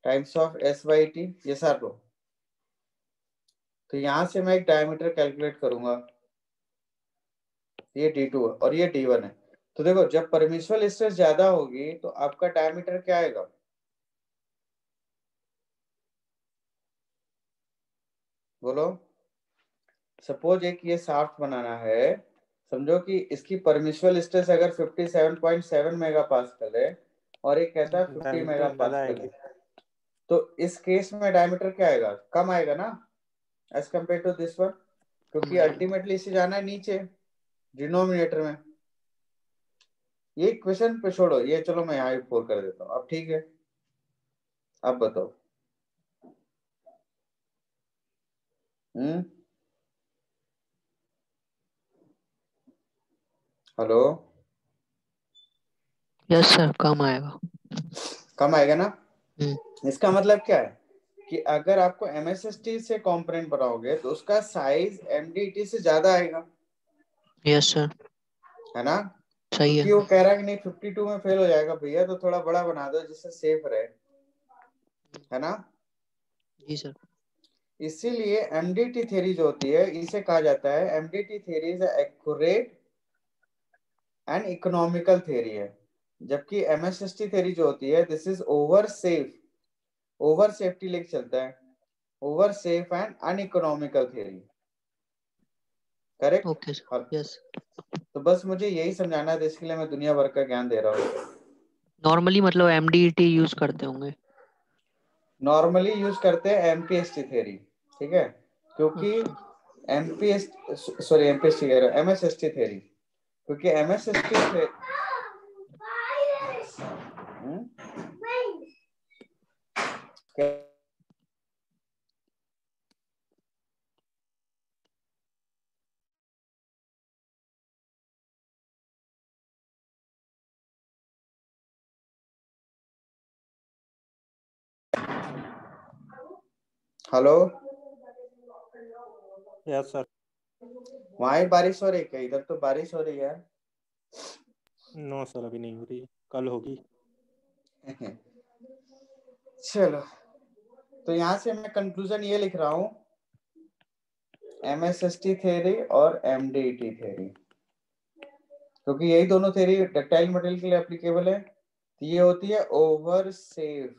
times of S by t, yes or no. तो यहां से मैं एक डायमीटर कैलकुलेट करूंगा, ये D2 है और ये D1 है। तो देखो, जब परमिसिबल स्ट्रेस ज्यादा होगी तो आपका डायमीटर क्या आएगा, बोलो। सपोज एक ये शाफ्ट बनाना है, समझो कि इसकी परमिसिबल स्ट्रेस अगर 57.7 मेगा पास्कल है और एक कहता है 50 मेगा डायमीटर ज्यादा पास्कल आएगी। है, तो इस केस में डायमीटर क्या आएगा, कम आएगा ना as compare to this one, क्योंकि अल्टीमेटली इसे जाना है नीचे डिनोमिनेटर में। ये क्वेश्चन पे छोड़ो, ये चलो मैं यहाँ 4 कर देता हूँ, अब ठीक है। अब बताओ, हेलो। यस सर, कम आएगा। कम आएगा ना। हम्म। इसका मतलब क्या है कि अगर आपको एमएसएसटी से कंपोनेंट बनाओगे तो उसका साइज एमडीटी से ज्यादा आएगा, यस सर, है ना। सही क्योंकि है। वो कह रहा है कि नहीं 52 में फेल हो जाएगा भैया, तो थोड़ा बड़ा बना दो जिससे सेफ रहे, है ना। जी सर। इसीलिए एमडीटी थ्योरी जो होती है इसे कहा जाता है, MDT theory is accurate and economical theory है। जबकि एमएसएसटी थ्योरी जो होती है this is over safe, over safety लेके चलता है, over safe and uneconomical theory. Correct. Okay sir. Yes. तो बस मुझे यही समझाना है, इसके लिए मैं दुनिया भर का ज्ञान दे रहा हूँ। नॉर्मली मतलब एमडीटी यूज करते होंगे। नॉर्मली यूज करते हैं एमपीएसटी थ्योरी, ठीक है, क्योंकि अच्छा। एमपीएस सॉरी एमपीएसटी कह रहा हूं, एमएसएसटी थ्योरी, क्योंकि एमएसएसटी हेलो, यस सर। वहां ही बारिश हो रही है क्या? इधर तो बारिश हो रही है। नो सर, अभी नहीं हो रही, कल होगी। चलो, तो यहाँ से मैं कंक्लूजन ये लिख रहा हूँ, एमएसएसटी थ्योरी और एमडीटी थ्योरी, क्योंकि यही दोनों थ्योरी डक्टाइल मटेरियल के लिए एप्लीकेबल है। ये होती है ओवर सेफ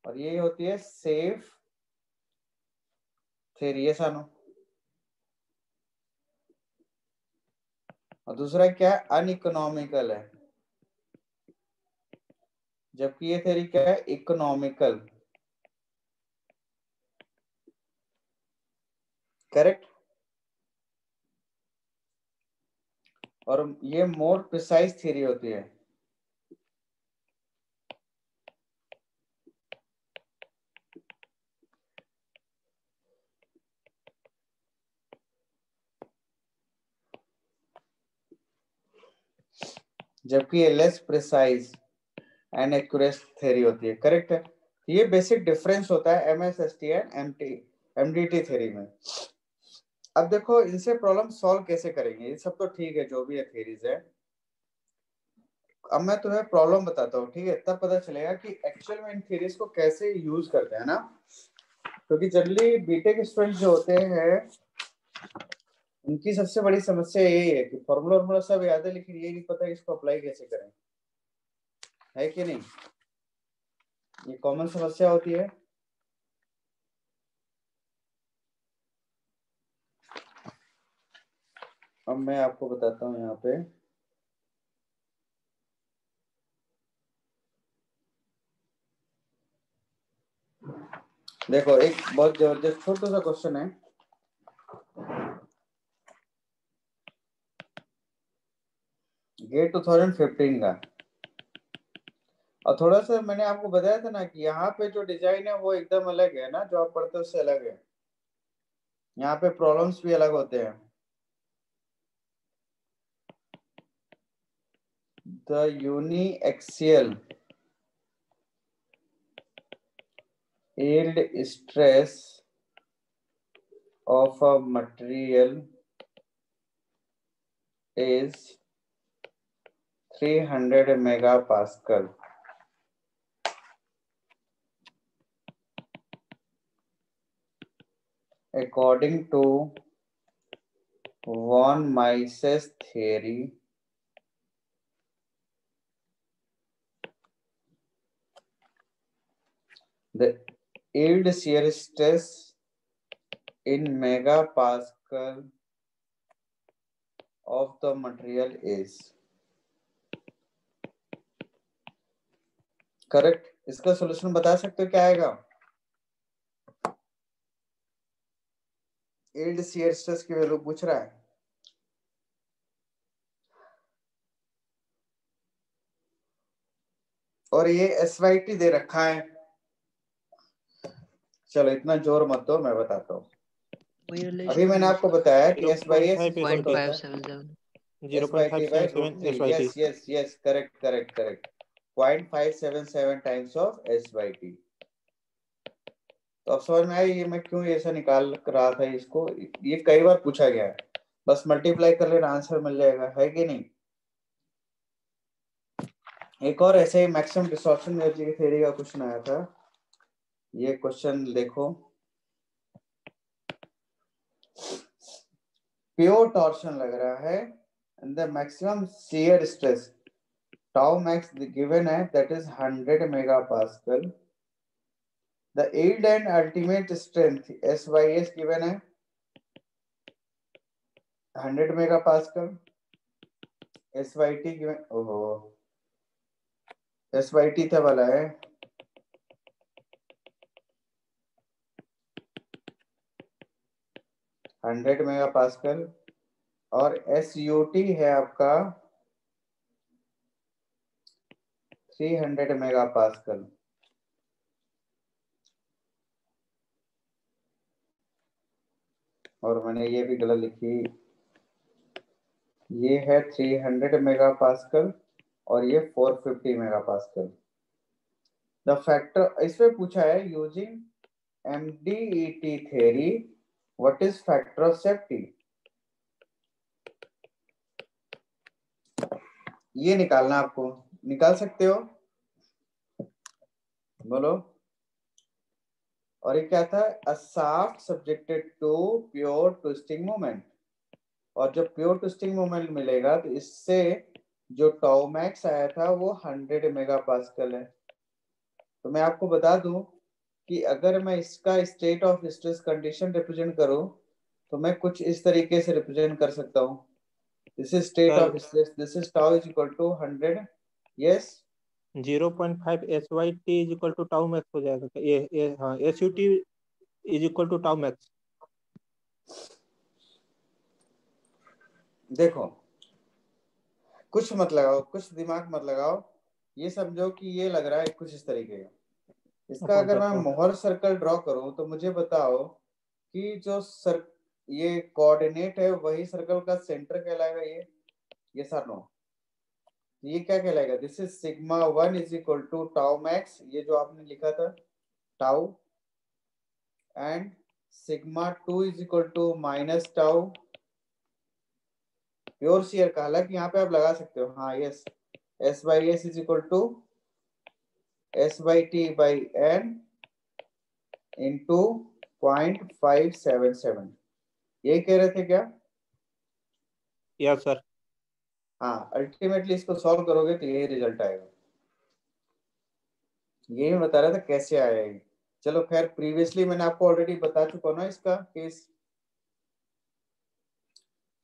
और ये होती है सेफ थ्योरी, है सानो। और दूसरा क्या है? अनइकोनॉमिकल है, जबकि ये थ्योरी क्या है? इकोनॉमिकल। करेक्ट। और ये मोर प्रिसाइज थ्योरी होती है। जबकि ये less precise and accurate theory होती है। करेक्ट है। ये बेसिक डिफरेंस होता है एमएसएसटी एंड एमडीटी थ्योरी में। अब देखो इनसे प्रॉब्लम सॉल्व कैसे करेंगे, ये सब तो ठीक है जो भी है थ्योरीज है। अब मैं तुम्हें प्रॉब्लम बताता हूँ, ठीक है, तब पता चलेगा कि एक्चुअल में इन थ्योरीज को कैसे यूज करते हैं ना। क्योंकि जनरली बीटेक स्टूडेंट जो होते हैं उनकी सबसे बड़ी समस्या यही है कि फॉर्मूला वॉर्मूला सब याद है, लेकिन ये नहीं पता इसको अप्लाई कैसे करें, है कि नहीं। ये कॉमन समस्या होती है। अब मैं आपको बताता हूँ यहाँ पे, देखो एक बहुत जबरदस्त छोटा सा क्वेश्चन है। गेट 2015 का, और थोड़ा सा मैंने आपको बताया था ना कि यहाँ पे जो डिजाइन है वो एकदम अलग है ना, जो आप पढ़ते हो उससे अलग है। यहाँ पे प्रॉब्लम्स भी अलग होते हैं। The uniaxial yield stress of a material is 300 megapascal. According to von Mises theory, the yield shear stress in megapascal of the material is correct. इसका सॉल्यूशन बता सकते हो क्या आएगा? यील्ड शियर स्ट्रेस की वैल्यू पूछ रहा है। और ये एसवाईटी दे रखा है। चलो इतना जोर मत दो, मैं बताता हूँ। अभी मैंने आपको बताया कि एस बाई एस इक्वल होता है 0.577। SYT by root 3. SYT. Yes. Correct. 0.577 times of SYT. तो अब समझ में आया ये मैं क्यों ऐसा निकाल रहा था इसको। ये कई बार पूछा गया है, बस मल्टीप्लाई कर लेना आंसर मिल जाएगा, है कि नहीं। एक और ऐसे ही मैक्सिमम डिस्टॉर्शन एनर्जी की थ्योरी का क्वेश्चन आया था। ये क्वेश्चन देखो, प्योर टॉर्शन लग रहा है and the maximum shear stress tau max given है that is 100 megapascal. The yield and ultimate strength SYS given है 100 मेगापास्कल। SYT गिवन, ओहो SYT था वाला है 100 मेगापास्कल और SUT है आपका 300 मेगापास्कल। और मैंने ये भी गलत लिखी, ये है 300 मेगापास्कल और ये 450 मेगापास्कल। द फैक्टर इसमें पूछा है using MDET theory what is factor of safety. ये निकालना, आपको निकाल सकते हो, बोलो। और ये क्या था, a shaft subjected to pure twisting moment. और जब प्योर ट्विस्टिंग मोमेंट मिलेगा तो इससे जो टाउ मैक्स आया था वो 100 मेगापास्कल है। तो मैं आपको बता दूं कि अगर मैं इसका state of stress condition represent करूं तो मैं कुछ इस तरीके से रिप्रेजेंट कर सकता हूं। This is state of stress, this is tau is equal to 100, yes 0.5 SYT is equal to tau max हो जाएगा। ये हाँ SUT is equal to tau max. देखो कुछ मत लगाओ, कुछ दिमाग मत लगाओ, ये समझो कि ये लग रहा है कुछ इस तरीके का। इसका अगर मैं मोहर सर्कल ड्रॉ करूं तो मुझे बताओ कि जो ये कोऑर्डिनेट है वही सर्कल का सेंटर कहलाएगा ये सर नो, ये क्या कहलाएगा, this is sigma 1 is equal to tau max, ये जो आपने लिखा था tau, and sigma 2 is equal to minus tau. Pure shear का, हालांकि यहाँ पे आप लगा सकते हो, हाँ yes, S/S is equal to SYT by N into 0.577। यही कह रहे थे क्या? Yes sir. हाँ, अल्टीमेटली इसको सॉल्व करोगे तो यही रिजल्ट आएगा। यही मैं बता रहा था कैसे आया ये। चलो खैर, प्रीवियसली मैंने आपको ऑलरेडी बता चुका ना इसका केस।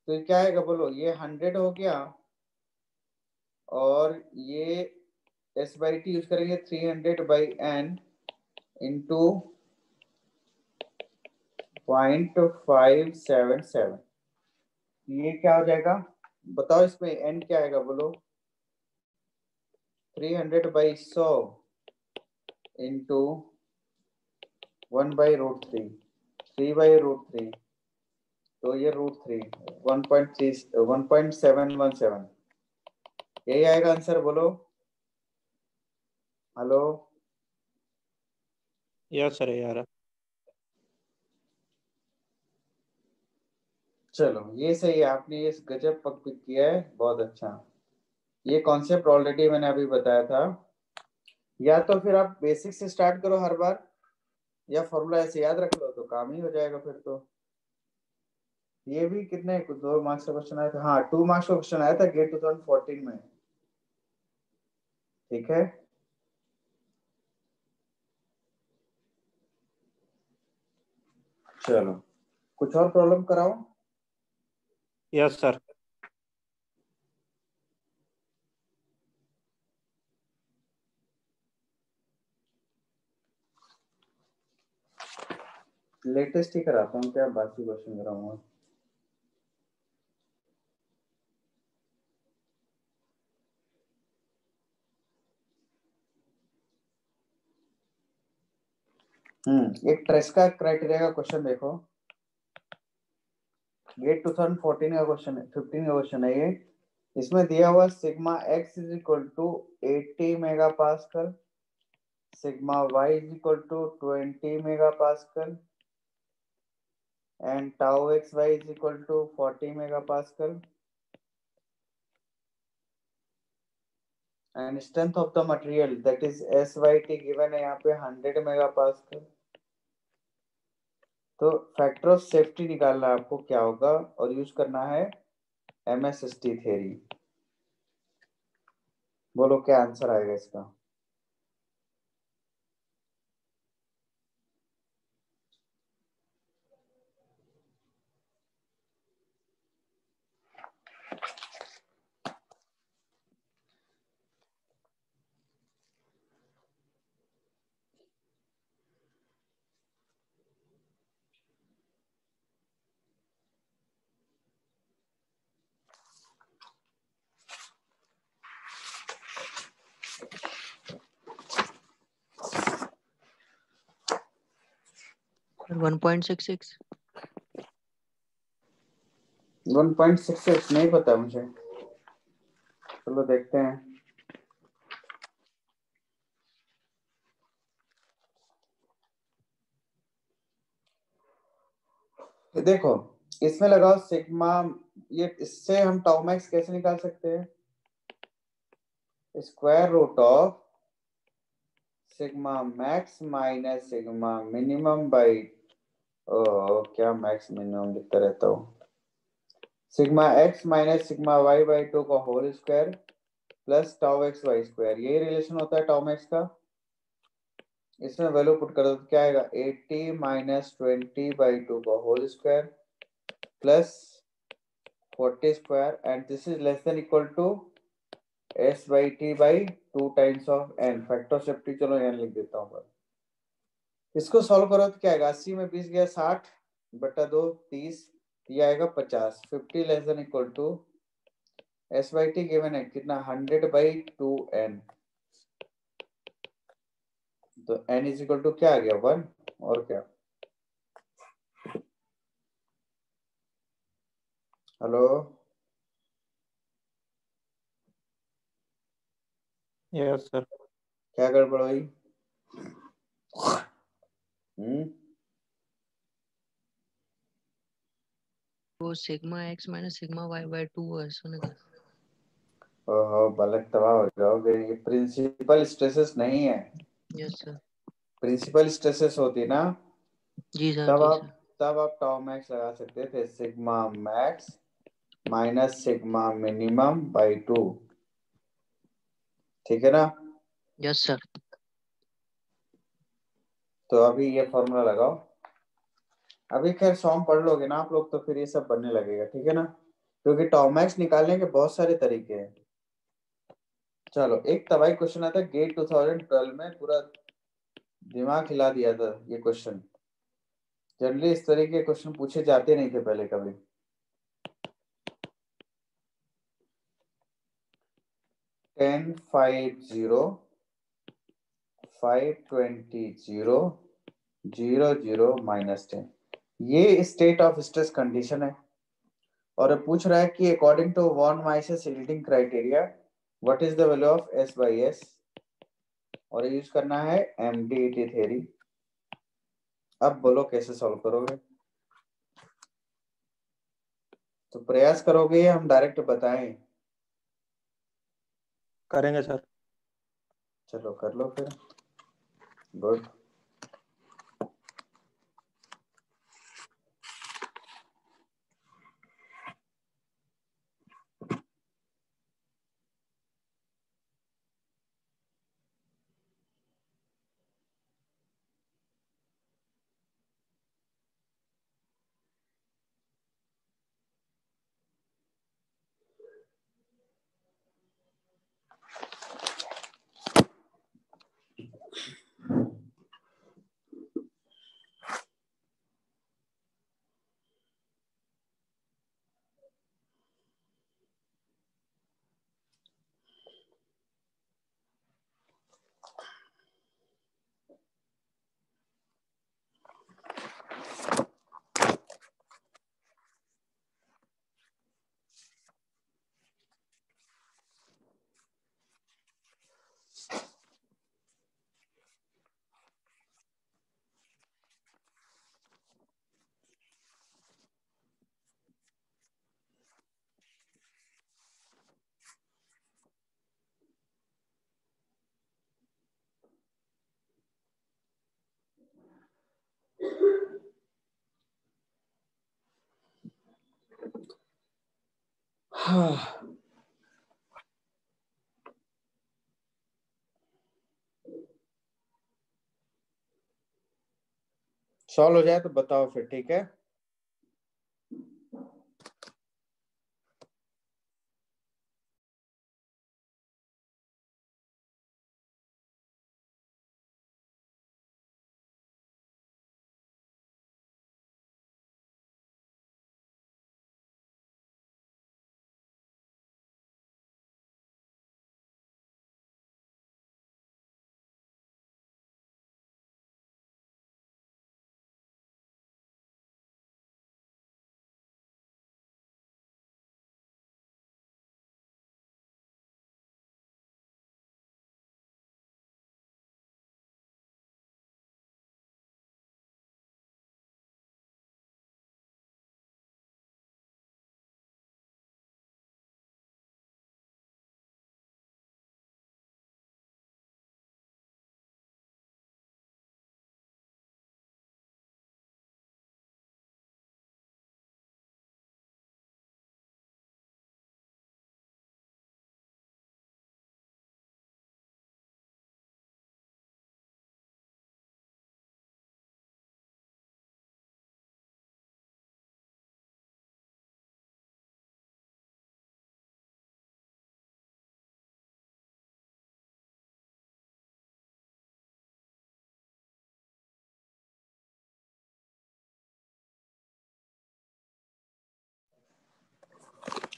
तो ये क्या आएगा बोलो, ये 100 हो गया और ये SYT यूज करेंगे 300 बाई N इंटू 0.577। ये क्या हो जाएगा बताओ, इसमें N क्या आएगा बोलो, 300 by 100 into 1 by root 3, 3 by root 3, तो ये रूट 3 1.717, यही आएगा आंसर, बोलो हेलो। यस सर यार। चलो ये सही है, आपने ये गजब पक पिक किया है, बहुत अच्छा। ये कॉन्सेप्ट ऑलरेडी मैंने अभी बताया था। या तो फिर आप बेसिक से स्टार्ट करो हर बार, या फॉर्मूला ऐसे याद रख लो तो काम ही हो जाएगा फिर तो। ये भी कितने 2 मार्क्स का क्वेश्चन आया था, हाँ 2 मार्क्स का क्वेश्चन आया था गेट 2014 में, ठीक है। चलो कुछ और प्रॉब्लम कराओ। Yes sir. लेटेस्ट ही कराता हूँ, क्या बाकी क्वेश्चन कराऊंगा। एक ट्रेस्का क्राइटेरिया का क्वेश्चन देखो, गेट 2014 का क्वेश्चन है, 15 का क्वेश्चन है ये। इसमें दिया हुआ sigma x is equal to 80 mega pascal, sigma y is equal to 20 mega pascal and tau xy is equal to 40 megapascal and strength of the material that is SYT given है यहाँ पे 100 megapascal। तो factor of safety निकालना है आपको, क्या होगा, और यूज करना है MSST थ्योरी। बोलो क्या आंसर आएगा इसका। सर 1.66। 1.66 नहीं पता मुझे, चलो देखते हैं। देखो इसमें लगाओ सिग्मा, ये इससे हम टाउ मैक्स कैसे निकाल सकते हैं, square root of sigma max minus sigma minimum by, क्या मैक्स मिनिमम लिखता रहता हूँ, sigma x minus sigma y by 2 का whole square plus tau x y square, यही रिलेशन होता है टाउ मैक्स का। इसमें वैल्यू पुट कर दो तो क्या आएगा, 80 माइनस 20 बाई 2 का whole square plus 40 square and this is less than equal to s by t by 2 times of n, factor of safety चलो n लिख देता हूँ। इसको सॉल्व करो तो क्या आएगा, 80 में 20 गया 60 बटा 2 30, ये आएगा 50, 50 less than equal to s by t given है कितना 100 बाई 2n, तो n इज इक्वल टू क्या आ गया 1, और क्या। Hello yes sir. क्या गड़बड़ हुई। वो sigma x minus sigma y by 2 है सुन का। ओहो बालक तबाह हो जाओगे, ये प्रिंसिपल स्ट्रेसेस नहीं है। Yes sir. प्रिंसिपल स्ट्रेसेस होती ना जी सर तब जी आप सर। तब आप टाउ मैक्स लगा सकते थे, sigma max minus sigma minimum by 2, ठीक है ना। Yes sir. तो अभी ये फॉर्मूला लगाओ, अभी खैर सॉम पढ़ लोगे ना आप लोग तो फिर ये सब बनने लगेगा, ठीक है ना, क्योंकि टाउ मैक्स निकालने के बहुत सारे तरीके हैं। चलो एक तबाही क्वेश्चन आता है गेट 2012 में, पूरा दिमाग हिला दिया था ये क्वेश्चन। जनरली इस तरह के क्वेश्चन पूछे जाते नहीं थे पहले कभी। 10 5 0 5 20 0 0 0 -10, ये स्टेट ऑफ स्ट्रेस कंडीशन है और पूछ रहा है कि according to von Mises yielding criteria what is the value of s by s, और यूज करना है MDET थ्योरी। अब बोलो कैसे सॉल्व करोगे, तो प्रयास करोगे या हम डायरेक्ट बताएं। करेंगे सर। चलो कर लो फिर, गुड। सॉल्व हो जाए तो बताओ फिर, ठीक है।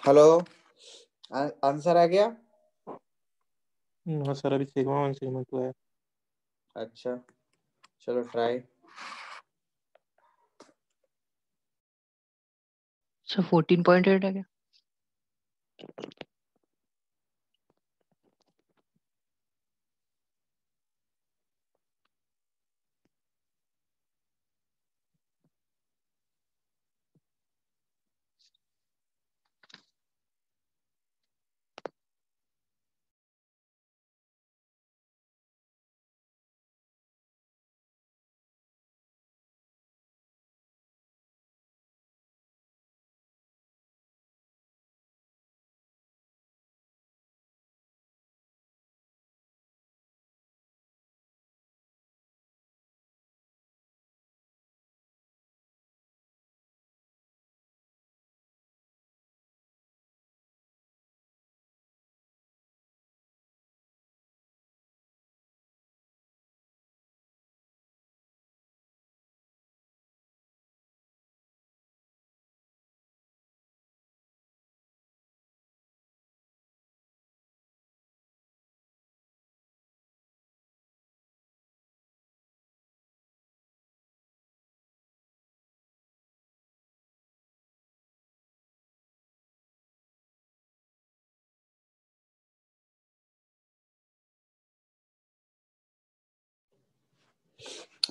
हेलो, आंसर आ गया? हाँ सर, अभी सिग्मा 1 सिग्मा 2 है। अच्छा, चलो ट्राई। सर 14.8 है क्या?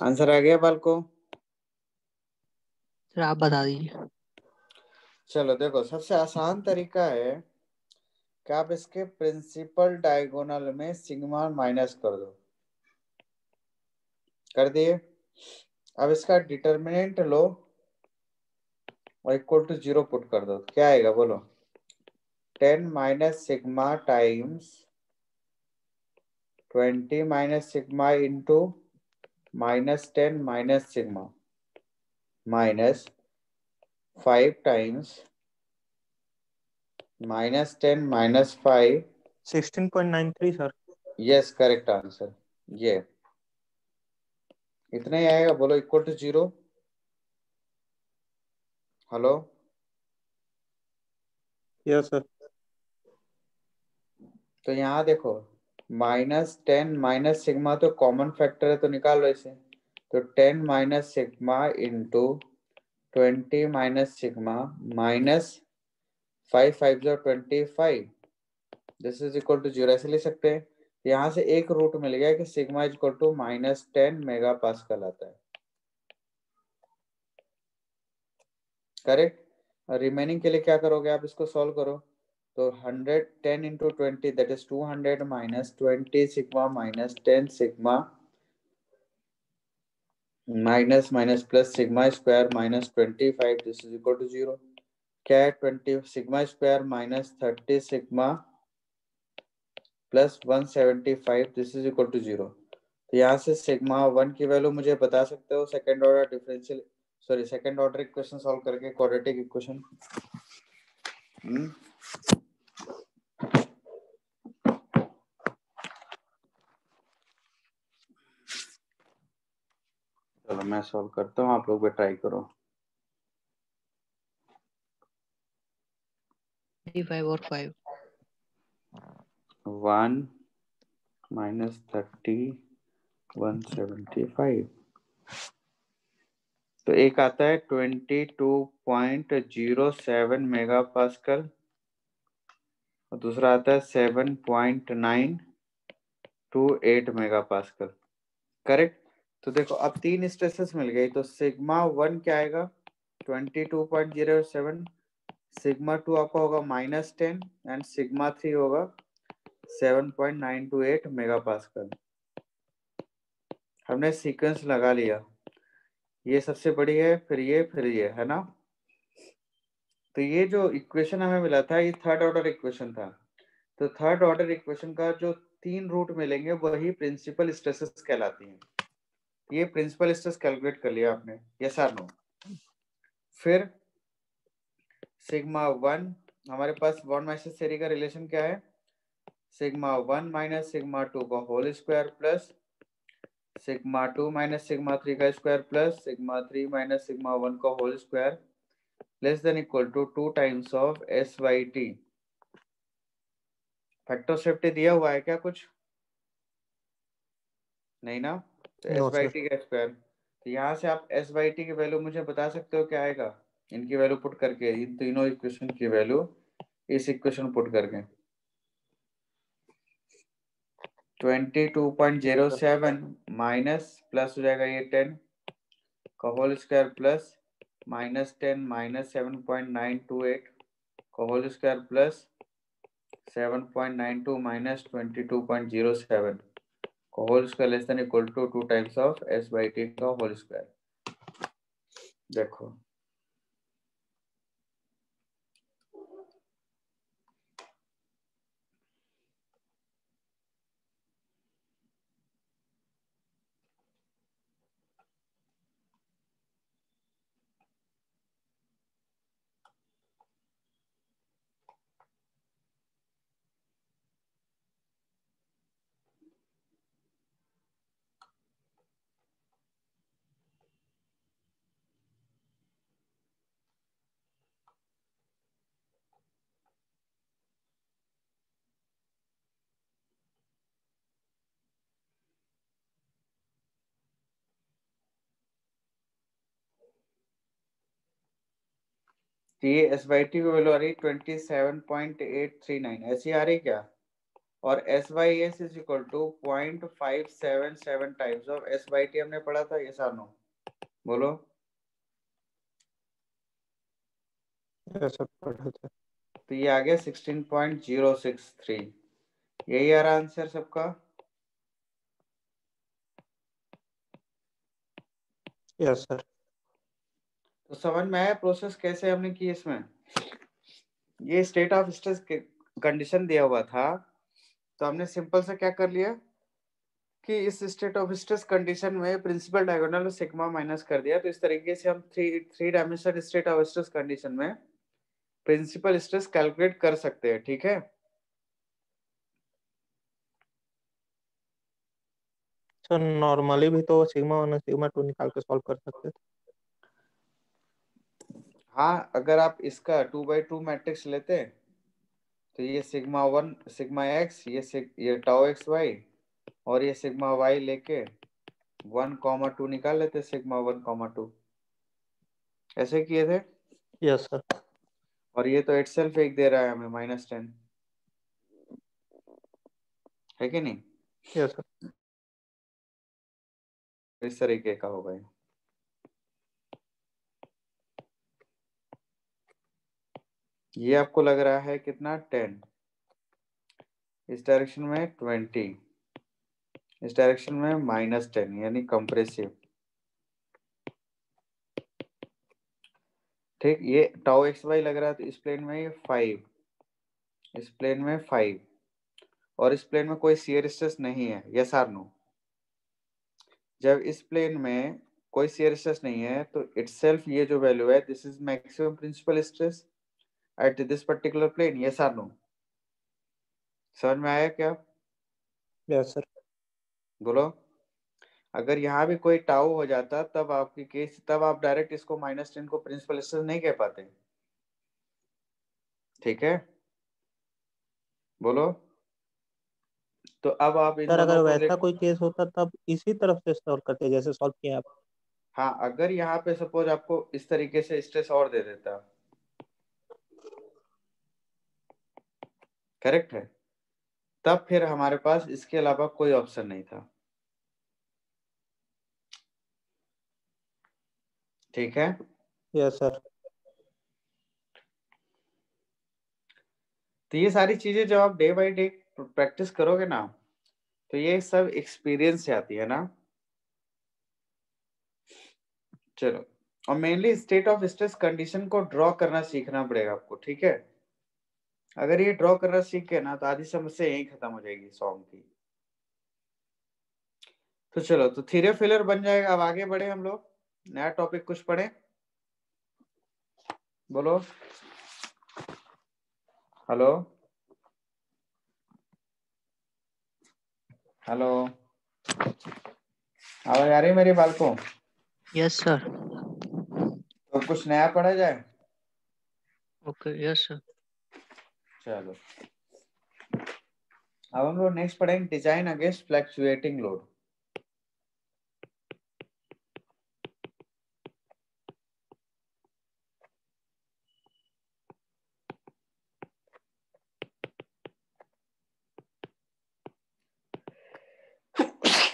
आंसर आ गया बाल को? सर आप बता दीजिए। चलो देखो, सबसे आसान तरीका है कि आप इसके प्रिंसिपल डायगोनल में सिग्मा माइनस कर दो। कर दिए? अब इसका डिटर्मिनेंट लो और इक्वल टू 0 पुट कर दो। क्या आएगा बोलो? 10 minus sigma times 20 minus sigma into -10 minus sigma minus 5 times -10 minus 5। 16.93 sir. Yes, correct answer. ये इतना ही आएगा। बोलो equal to 0। Hello, yes sir. तो यहाँ देखो, -10 माइनस सिग्मा तो कॉमन फैक्टर है, तो निकाल लो इसे। तो 10 minus sigma into 20 minus sigma minus 5 5 25। This is equal to 0। ऐसे ले सकते हैं। यहाँ से एक रूट मिल गया कि sigma is equal to -10 mega pascal आता है। करेक्ट। रिमेनिंग के लिए क्या करोगे आप? इसको सॉल्व करो। तो 110 into 20 that is 200 minus 20 sigma minus 10 sigma minus minus plus sigma square minus 25। This is equal to 0। क्या है 20 sigma square minus 30 sigma plus 175 this is equal to 0। तो यहाँ से सिग्मा 1 की वैल्यू मुझे बता सकते हो second order differential sorry second order equation solve करके क्वाड्रेटिक इक्वेशन। चलो मैं सॉल्व करता हूँ, आप लोग भी ट्राई करो। 25 और 5 1 माइनस 30 175। तो एक आता है 22.07 मेगा पास्कल और दूसरा आता है 7.928 मेगा पास्कल। करेक्ट। तो देखो अब तीन स्ट्रेसेस मिल गई, तो सिग्मा 1 क्या आएगा 22.07, सिग्मा 2 आपका होगा -10 एंड सिग्मा 3 होगा 7.928 मेगा पास्कल। हमने सीक्वेंस लगा लिया, ये सबसे बड़ी है, फिर ये है ना। तो ये जो इक्वेशन हमें मिला था ये थर्ड ऑर्डर इक्वेशन था। तो थर्ड ऑर्डर इक्वेशन का जो तीन रूट मिलेंगे वही प्रिंसिपल स्ट्रेसेस कहलाती हैं। ये प्रिंसिपल स्ट्रेस कैलकुलेट कर लिया आपने, यस और नो। फिर सिग्मा 1 हमारे पास बॉन्ड मैसेज थ्योरी का रिलेशन क्या है, सिग्मा 1 माइनस सिग्मा 2 का whole square plus sigma 2 minus sigma 3 का square plus sigma 3 minus sigma 1 का whole square less than equal to 2 times of S by t. Factor safety दिया हुआ है क्या कुछ? नहीं ना। तो s no by sir. T का स्क्वायर। तो यहाँ से आप एस बाई टी की वैल्यू मुझे बता सकते हो क्या आएगा, इनकी वैल्यू पुट करके, इन तीनों इक्वेशन की वैल्यू इस इक्वेशन पुट करके 22.07 माइनस प्लस हो जाएगा ये 10 का होल स्क्वायर प्लस -10 माइनस 7.928 का होल स्क्वायर प्लस 7.92 माइनस 22.07 का whole square less than equal to 2 times of S by T का होल स्क्वायर। देखो तो ये एस बाई टी की वैल्यू आ रही 27.839 ऐसी आ रही क्या, और s by s is equal to 0.577 times of S by t हमने पढ़ा था, ये सानो बोलो। ऐसा पढ़ा था। तो ये आ गया 16.063, यही आ रहा आंसर सबका। Yes sir. तो समझ में आया प्रोसेस कैसे हमने की इसमें। ये स्टेट ऑफ स्ट्रेस कंडीशन दिया हुआ था, तो हमने सिंपल से क्या कर लिया कि इस स्टेट ऑफ स्ट्रेस कंडीशन में प्रिंसिपल डायगोनल सिग्मा माइनस कर दिया। तो इस तरीके से हम three dimensional state of stress condition में प्रिंसिपल स्ट्रेस कैलकुलेट कर सकते हैं, ठीक है। सर नॉर्मली भी तो सिग्मा 1 सिग्मा 2 निकाल के सॉल्व कर सकते थे। हाँ अगर आप इसका 2/2 मैट्रिक्स लेते तो ये सिग्मा 1 सिग्मा एक्स ये टाउ एक्स वाई और ये सिग्मा वाई लेके 1,2 निकाल लेते, सिग्मा 1,2 ऐसे किए थे। Yes sir. और ये तो इटसेल्फ एक दे रहा है हमें -10, है कि नहीं। Yes sir. इस तरीके का होगा ये आपको लग रहा है कितना 10, इस डायरेक्शन में 20, इस डायरेक्शन में -10 यानी कंप्रेसिव। ठीक, ये टाउ एक्स वाई लग रहा है तो इस प्लेन में ये 5, इस प्लेन में 5 और इस प्लेन में कोई शियर स्ट्रेस नहीं है, यस आर नो? जब इस प्लेन में कोई शियर स्ट्रेस नहीं है तो इटसेल्फ ये जो वैल्यू है this is maximum principal stress at this particular plane, yes or no? समझ में आया क्या? Yes sir. बोलो। अगर यहाँ भी कोई टाउ हो जाता तब आपकी केस, तब आप डायरेक्ट इसको -10 को प्रिंसिपल स्ट्रेस नहीं कह पाते, ठीक है? बोलो। तो अब आप इन सर अगर दोनों को वैसा कोई केस होता तब इसी तरफ से सॉल्व करते जैसे सॉल्व किया आप। हाँ, अगर यहाँ पे सपोज आपको इस तरीके से स्ट्रेस और दे देता, करेक्ट है, तब फिर हमारे पास इसके अलावा कोई ऑप्शन नहीं था, ठीक है? Yes sir. तो ये सारी चीजें जब आप डे बाय डे प्रैक्टिस करोगे ना तो ये सब एक्सपीरियंस से आती है ना। चलो, और mainly state of stress condition को ड्रॉ करना सीखना पड़ेगा आपको, ठीक है? अगर ये ड्रॉ करना सीख गए ना तो आधी समस्या यही खत्म हो जाएगी सॉन्ग की। तो चलो, तो थ्योरी ऑफ फेलियर बन जाएगा। अब आगे बढ़े हम लोग, नया टॉपिक कुछ पढ़े, बोलो। हेलो हेलो, आवाज आ रही है मेरी बालकों? Yes sir. तो कुछ नया पढ़ा जाए। Okay yes sir. चलो, अब हम लोग नेक्स्ट पढ़ेंगे डिजाइन अगेंस्ट फ्लक्चुएटिंग लोड।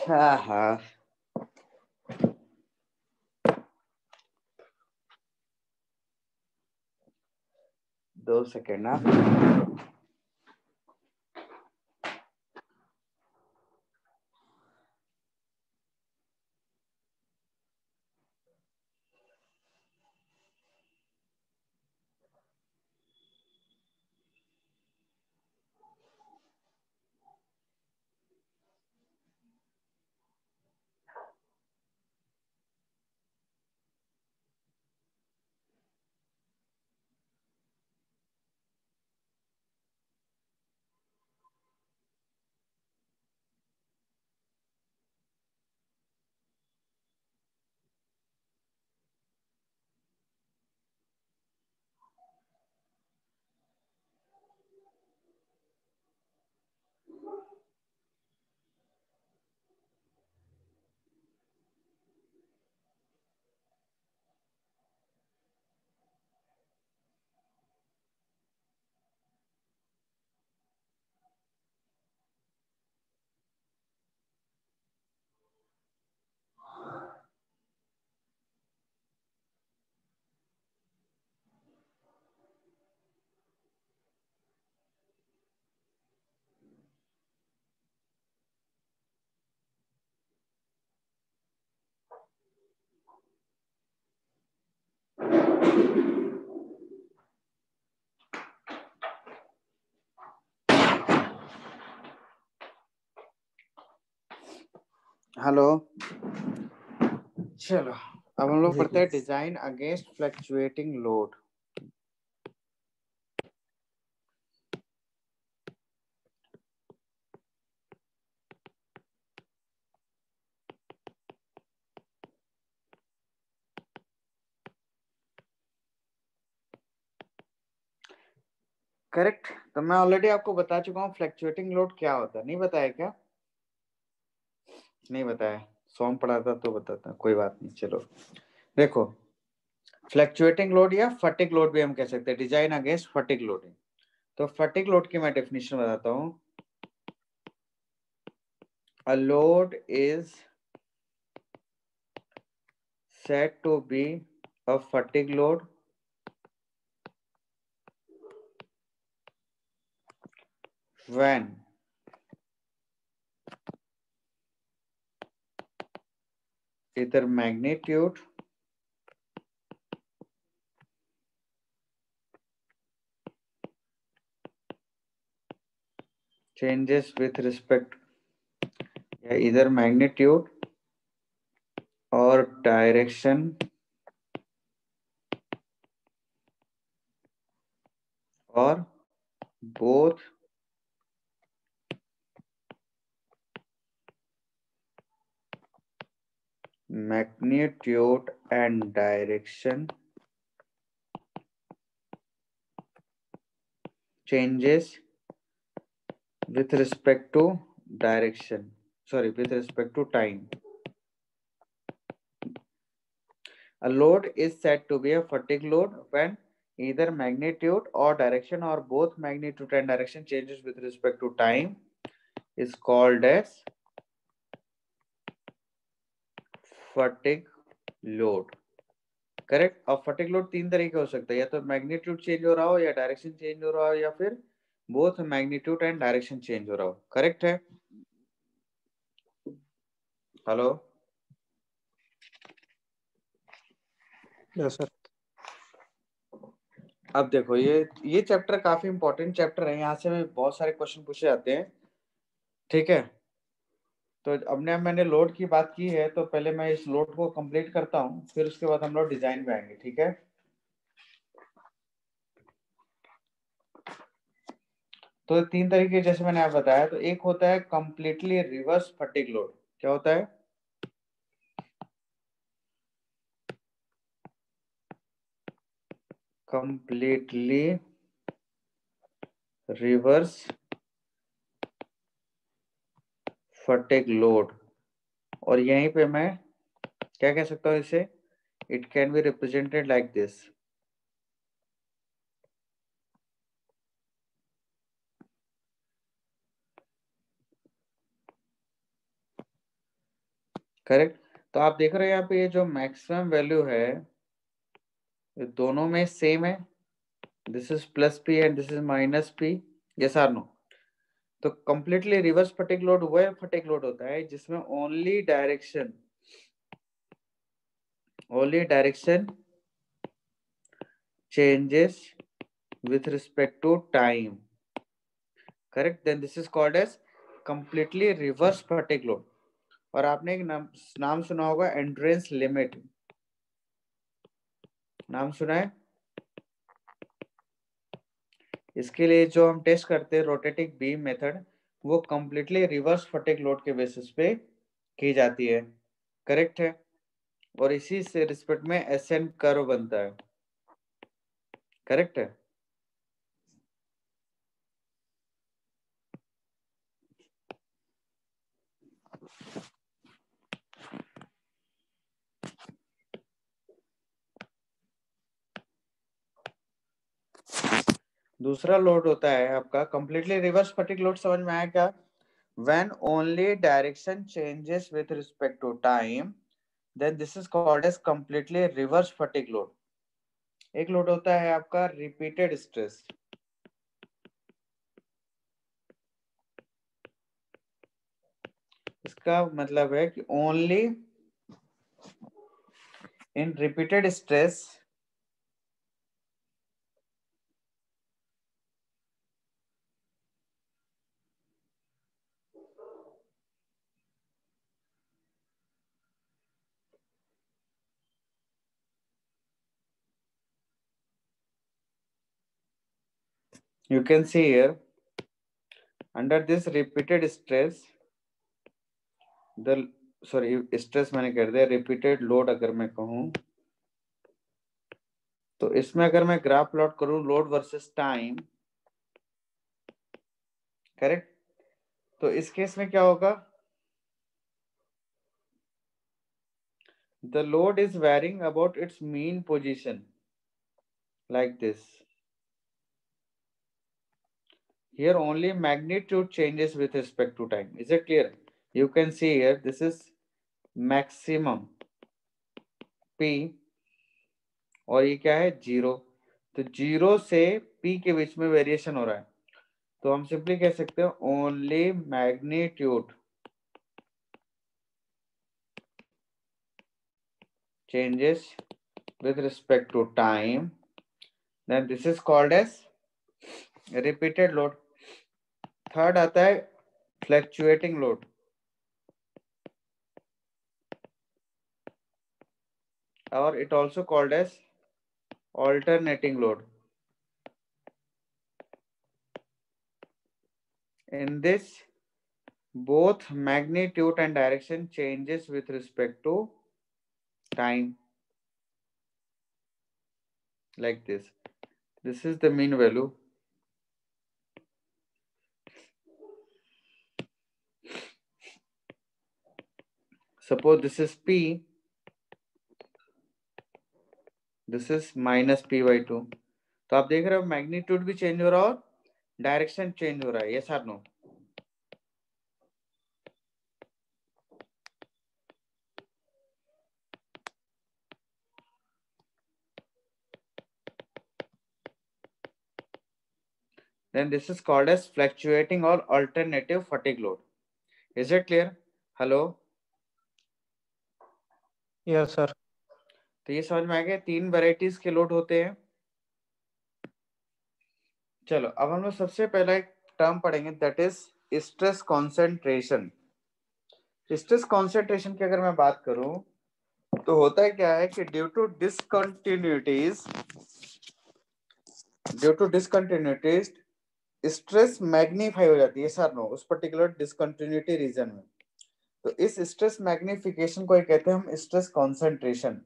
हाँ हाँ, 2 सेकेंड ना। हेलो, चलो अब हम लोग पढ़ते हैं design against fluctuating load. Correct, तो मैं ऑलरेडी आपको बता चुका हूँ फ्लक्चुएटिंग लोड क्या होता है, नहीं बताया क्या? नहीं बताया, सोम पढ़ा था तो बताता, कोई बात नहीं। चलो देखो, फ्लक्चुएटिंग लोड या फटिग लोड भी हम कह सकते हैं, डिजाइन अगेंस्ट फटिग लोडिंग। तो फटिग लोड की मैं डेफिनेशन बताता हूँ। A load is said to be a fatigue load when either magnitude changes with respect either magnitude or direction or both magnitude and direction changes with respect to with respect to time. A load is said to be a fatigue load when either magnitude or direction or both magnitude and direction changes with respect to time is called as fatigue load. Correct. अब fatigue load तीन तरीके हो सकते हैं, या तो magnitude change हो रहा हो, या डायरेक्शन चेंज हो रहा हो, या फिर both magnitude and direction change हो रहा हो. करेक्ट है. हेलो. Yes sir. अब देखो ये चैप्टर काफी इंपॉर्टेंट चैप्टर है, यहाँ से भी बहुत सारे क्वेश्चन पूछे जाते हैं. ठीक है. तो अब मैंने लोड की बात की है, तो पहले मैं इस लोड को कंप्लीट करता हूँ, फिर उसके बाद हम लोग डिजाइन पे आएंगे. ठीक है. तो तीन तरीके जैसे मैंने आप बताया, तो एक होता है कंप्लीटली रिवर्स फटिग लोड. क्या होता है? Completely reverse fatigue load. और यहीं पे मैं क्या कह सकता हूं इसे? It can be represented like this. Correct. तो आप देख रहे हैं यहाँ पे ये जो मैक्सिमम वैल्यू है ये दोनों में सेम है. This is plus p and this is minus p. Yes or no? तो कंप्लीटली रिवर्स फटिग लोड वह फटिग लोड होता है जिसमें only direction changes with respect to time. Correct. Then this is called as completely reverse fatigue load. और आपने एक नाम सुना होगा एंड्रेंस लिमिट. नाम सुना है? इसके लिए जो हम टेस्ट करते हैं रोटेटिंग बीम मेथड, वो कंप्लीटली रिवर्स फटिग लोड के बेसिस पे की जाती है. करेक्ट है. और इसी से रिस्पेक्ट में एसएन कर्व बनता है. करेक्ट है. दूसरा लोड होता है आपका कंप्लीटली रिवर्स फटिग लोड. समझ में आया क्या? When only direction changes with respect to time, then this is called as completely reverse fatigue load. एक लोड होता है आपका रिपीटेड स्ट्रेस. इसका मतलब है कि only in repeated stress you can see here under this repeated stress the stress मैंने कर दिया, रिपीटेड लोड अगर मैं कहूं, तो इसमें अगर मैं ग्राफ प्लॉट करूं लोड वर्सेस टाइम. करेक्ट. तो इस केस में क्या होगा? The load is varying about its mean position like this. Here only magnitude changes with respect to time. Is it clear? You can see here this is maximum P और ये क्या है? 0. तो 0 से P के बीच में वेरिएशन हो रहा है, तो हम सिंपली कह सकते हैं only magnitude changes with respect to time, then this is called as repeated load. Third आता है फ्लैक्चुएटिंग लोड, और it also called as alternating load. In this, both magnitude and direction changes with respect to time, like this. This is the mean value. Suppose this is P, this is minus P by 2. तो आप देख रहे हो magnitude भी change हो रहा है और डायरेक्शन चेंज हो रहा है, यस और no? Then this is called as fluctuating or alternative fatigue load. Is it clear? Hello? Yes sir. तो ये समझ में आ गया, 3 वेराइटीज के लोड होते हैं। चलो अब हम लोग सबसे पहला एक टर्म पढ़ेंगे, that is stress concentration. Stress concentration की अगर मैं बात करूं तो होता है क्या है कि due to discontinuities stress magnify हो जाती है सर नो, उस पर्टिकुलर डिसकंटिन्यूटी रीजन में। तो इस स्ट्रेस मैग्निफिकेशन को कहते हैं हम स्ट्रेस कॉन्सेंट्रेशन।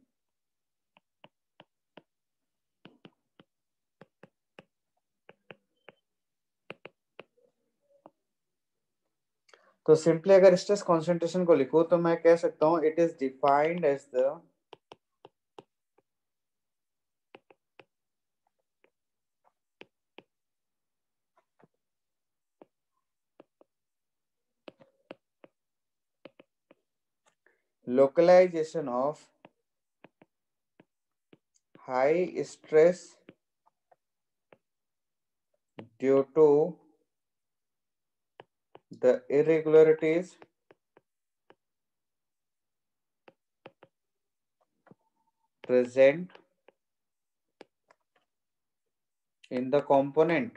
तो सिंपली अगर स्ट्रेस कॉन्सेंट्रेशन को लिखो तो मैं कह सकता हूं it is defined as the localization of high stress due to the irregularities present in the component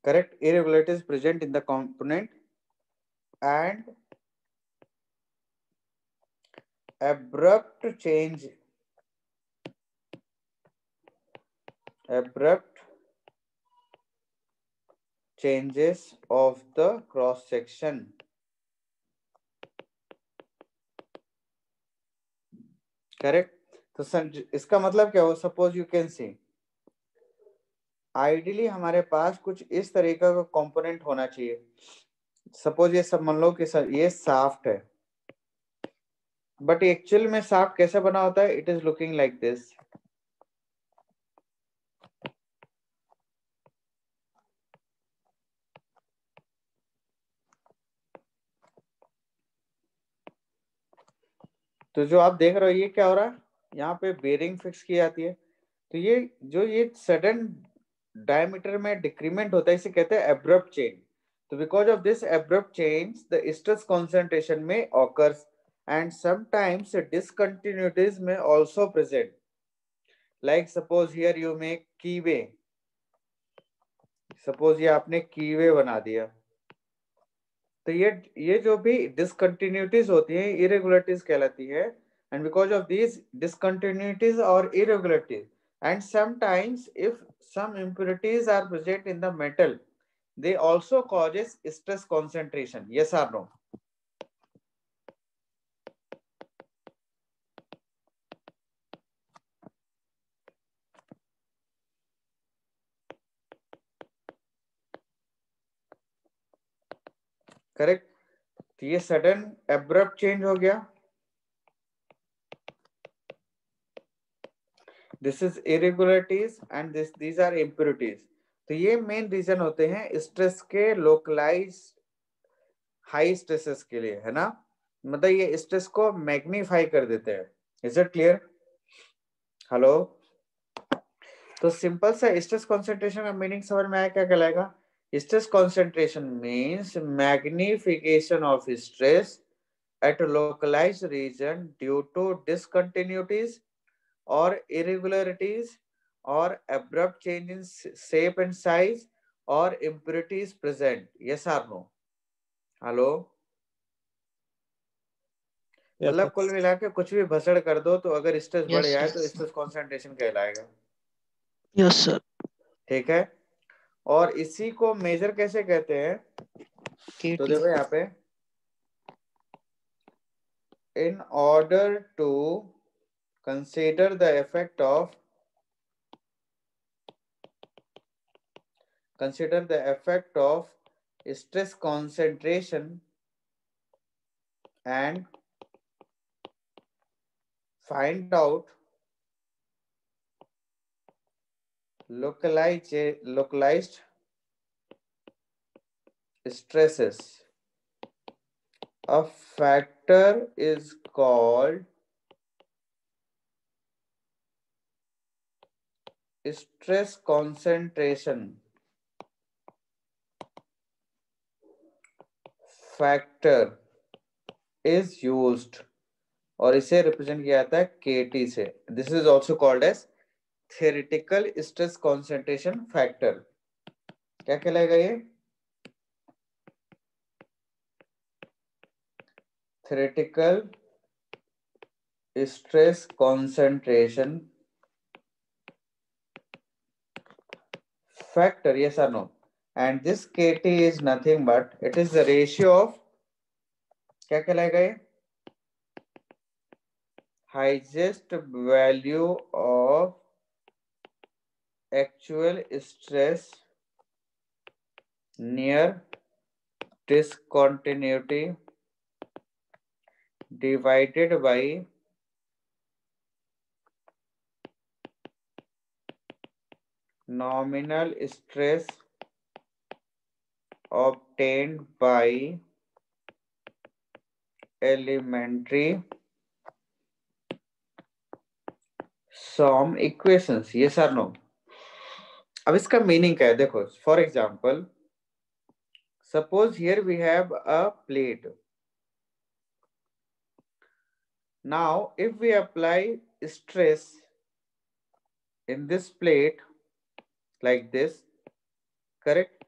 correct, irregularities present in the component and abrupt changes of the cross section। Correct. तो इसका मतलब क्या हो, suppose you can see ideally हमारे पास कुछ इस तरीके का कंपोनेंट होना चाहिए। सपोज ये सब मान लो कि सर ये शाफ्ट है, बट एक्चुअल में शाफ्ट कैसे बना होता है, it is looking like this. तो जो आप देख रहे हो ये क्या हो रहा है, यहाँ पे बेरिंग फिक्स की जाती है। तो ये सडन डायमीटर में डिक्रीमेंट होता है, इसे कहते हैं एब्रप्ट चेंज। तो because of this abrupt change the stress concentration में ऑकर्स एंड समटाइम्स डिसकंटिन्यूटीज में also present. Like suppose here you make कीवे, suppose ये आपने कीवे बना दिया, तो ये जो भी डिसकंटिन्यूटीज होती है इरेगुलरिटीज कहलाती है। And because of these discontinuities और irregularities and sometimes if some impurities are present in the metal they also causes stress concentration, yes or no? Correct. तो ये सडन एब्रप्ट चेंज हो गया, this is irregularities and these are impurities। तो ये main reason होते हैं stress के localise high stresses के लिए, है ना? मतलब ये स्ट्रेस को मैग्नीफाई कर देते हैं। Is it clear? हेलो। तो सिंपल सा स्ट्रेस कॉन्सेंट्रेशन का मीनिंग समझ में आया, क्या कहलाएगा? Stress concentration means magnification of stress at a localized region due to discontinuities or irregularities or abrupt change in shape and size or impurities present? Yes or no? Hello, Yes, मतलब sir. कुल मिला के कुछ भी भसड़ कर दो तो अगर स्ट्रेस बढ़ Yes, जाए sir. तो स्ट्रेस कॉन्सेंट्रेशन कहलाएगा। Yes, sir. ठीक है, और इसी को मेजर कैसे कहते हैं? तो KT. देखो यहाँ पे, in order to consider the effect of stress concentration and find out localized stresses, a factor is called stress concentration factor is used, और इसे रिप्रेजेंट किया जाता है KT से। This is also called as theoretical stress concentration factor। क्या कहलाएगा ये? theoretical stress concentration factor, yes or no? And this KT is nothing but it is the ratio of, क्या कहलाएगा ये? highest value of actual stress near discontinuity divided by nominal stress obtained by elementary sum equations, yes or no? अब इसका meaning क्या है? देखो, for example, suppose here we have a plate. Now if we apply stress in this plate like this, correct?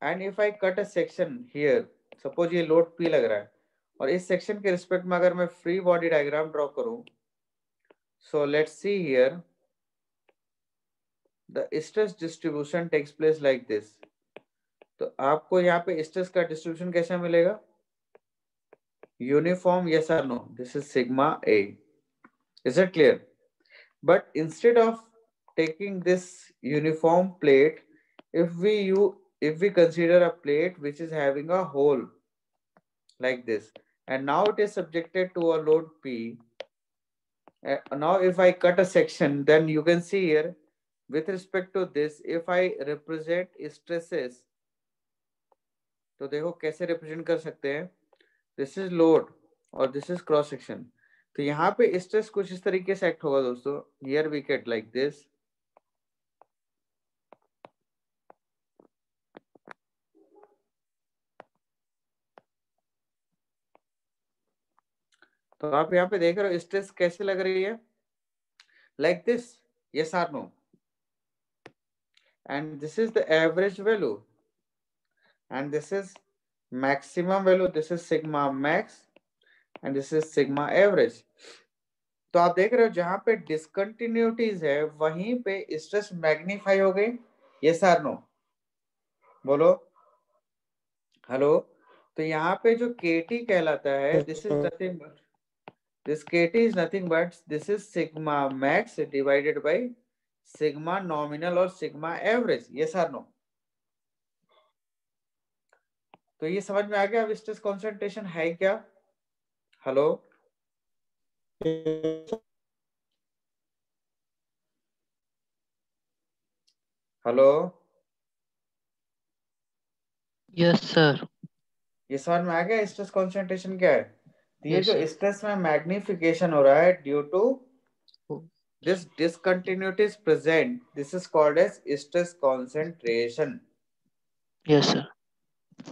And if I cut a section here, suppose ये load P लग रहा है और इस सेक्शन के रिस्पेक्ट में अगर मैं फ्री बॉडी डायग्राम ड्रॉ करूं, so let's see here the stress distribution takes place like this। तो आपको यहाँ पे स्ट्रेस का डिस्ट्रीब्यूशन कैसा मिलेगा? Uniform, yes or no? This is sigma A, is it clear? But instead of taking this uniform plate, if we consider a plate which is having a hole like this, and now it is subjected to a load P, now if I cut a section, then you can see here with respect to this, if I represent stresses, तो देखो कैसे represent कर सकते हैं? This is load और this is cross section. तो यहाँ पे स्ट्रेस कुछ इस तरीके से एक्ट होगा दोस्तों। Here we get like this, तो आप यहाँ पे देख रहे हो स्ट्रेस कैसे लग रही है? लाइक दिस, यस और no? And this is the average value and this is maximum value, this is sigma max and this is sigma average. तो आप देख रहे हो जहां पे डिसकंटिन्यूटीज है वहीं पे स्ट्रेस मैग्नीफाई हो गई, यस और नो? बोलो हेलो। तो यहाँ पे जो KT कहलाता है, this is nothing but this KT is nothing but this is sigma max divided by sigma nominal और sigma average, yes or no? तो ये समझ में आ गया अब स्ट्रेस कॉन्सेंट्रेशन है क्या? Hello, hello, Yes, sir. ये समझ में आ गया स्ट्रेस कॉन्सेंट्रेशन क्या है? तो ये Yes, जो sir. स्ट्रेस में मैग्निफिकेशन हो रहा है due to Oh, this discontinuity is present, this is called as stress concentration, yes, sir.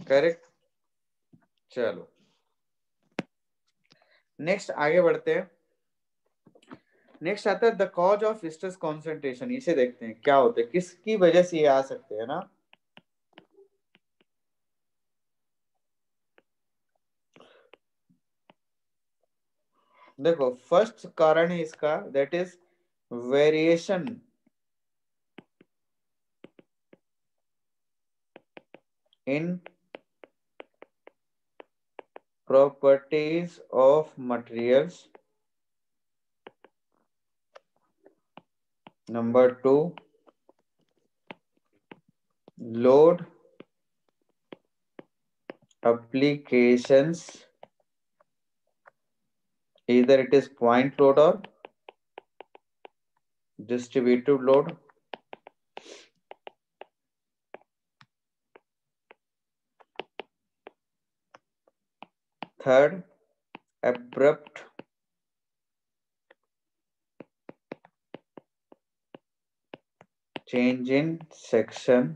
Correct? चलो नेक्स्ट आगे बढ़ते हैं। नेक्स्ट आता है the cause of stress concentration. इसे देखते हैं क्या होता है, किसकी वजह से ये आ सकते हैं ना। देखो फर्स्ट कारण है इसका, that is variation in properties of materials. Number 2, load applications, either it is point load or distributed load. Third, abrupt change in section.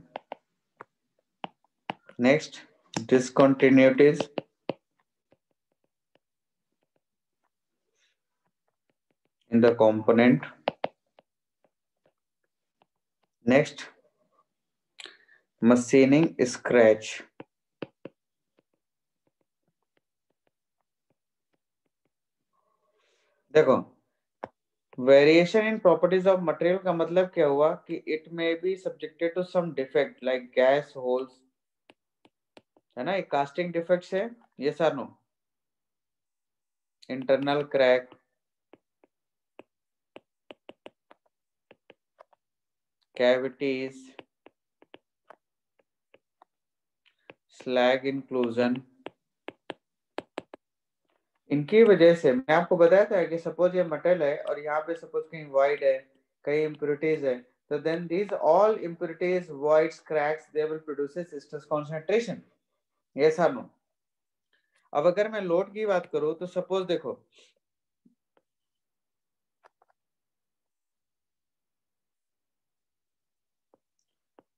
Next, discontinuities. In the component. Next, machining scratch. देखो variation in properties of material का मतलब क्या हुआ कि it may be subjected to some defect like gas holes, है ना, एक casting defects है ये sir no, internal crack, cavities, slag inclusion. इनकी वजह से मैं आपको बताया था कि सपोज ये मेटल है और यहाँ पे सपोज कहीं वाइड है, कहीं इम्प्योरिटीज है, तो then these all impurities, voids, cracks, they will produce stress concentration. yes or no? अब अगर मैं लोड की बात करूं तो सपोज देखो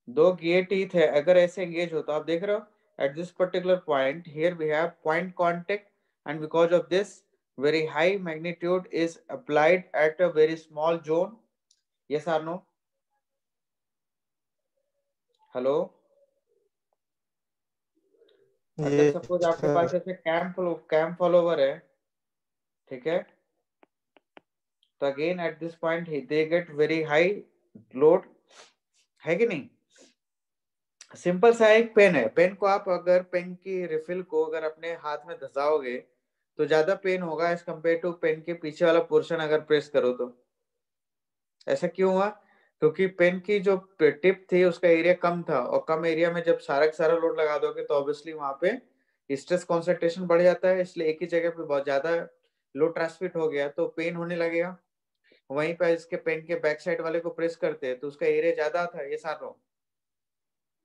दो गियर टीथ है, अगर ऐसे एंगेज हो तो आप देख रहे हो at this particular point here we have point contact, and because of this very high magnitude is applied at a very small zone. yes or no? Hello, अगर सपोज आपके पास ऐसे कैम फॉलोवर है, ठीक है, तो again at this point they get very high load, है कि नहीं। सिंपल सा एक पेन है, पेन को आप अगर पेन की रिफिल को अगर अपने हाथ में धसाओगे तो ज्यादा पेन होगा एज कम्पेयर टू पेन के पीछे वाला पोर्शन अगर प्रेस करो तो। ऐसा क्यों हुआ? क्योंकि पेन की जो टिप थी उसका एरिया कम था, और कम एरिया में जब सारा लोड लगा दोगे तो ऑब्वियसली वहां पे स्ट्रेस कॉन्सेंट्रेशन बढ़ जाता है, इसलिए एक ही जगह पे बहुत ज्यादा लोड ट्रांसमिट हो गया तो पेन होने लगेगा। वहीं पर इसके पेन के बैक साइड वाले को प्रेस करते हैं तो उसका एरिया ज्यादा था। ये सार नो,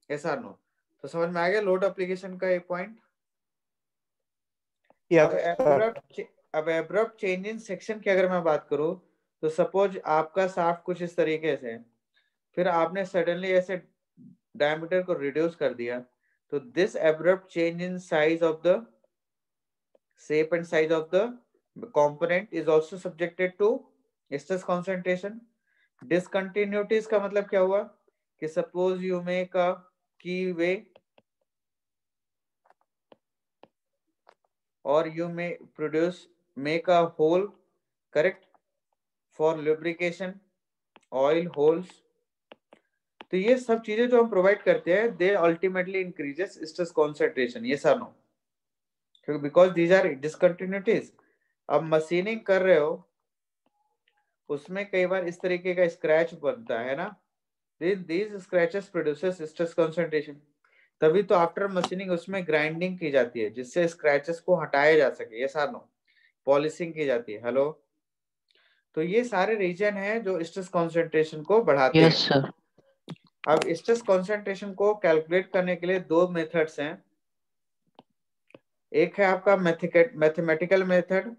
ये सार नो, तो समझ में आ गया लोड एप्लीकेशन का एक पॉइंट। अब एब्रप्ट चेंज इन सेक्शन की अगर मैं बात करूं तो सपोज आपका शाफ्ट कुछ इस तरीके से, फिर आपने सडनली ऐसे डायमीटर को रिड्यूस कर दिया, तो this abrupt change in size of the shape and size of the component is also subjected to stress concentration. Discontinuities का मतलब क्या हुआ कि suppose you make a keyway or you may make a hole, correct, for lubrication, oil holes. तो ये सब चीजें जो हम प्रोवाइड करते हैं they ultimately increases stress concentration. ये सर नो, क्योंकि बिकॉज दीज आर डिसकंटिन्यूटीज। अब मशीनिंग कर रहे हो उसमें कई बार इस तरीके का स्क्रैच बनता है ना, these scratches produces stress concentration। तभी तो आफ्टर मशीनिंग उसमें ग्राइंडिंग की जाती है जिससे स्क्रैचेस को हटाया जा सके। ये सार नो, पॉलिशिंग की जाती है। हेलो, तो ये सारे रीजन है जो स्ट्रेस कॉन्सेंट्रेशन को बढ़ाते हैं। Yes sir. अब स्ट्रेस कॉन्सेंट्रेशन को कैलकुलेट करने के लिए दो मेथड्स हैं। एक है आपका मैथमेटिकल मेथड,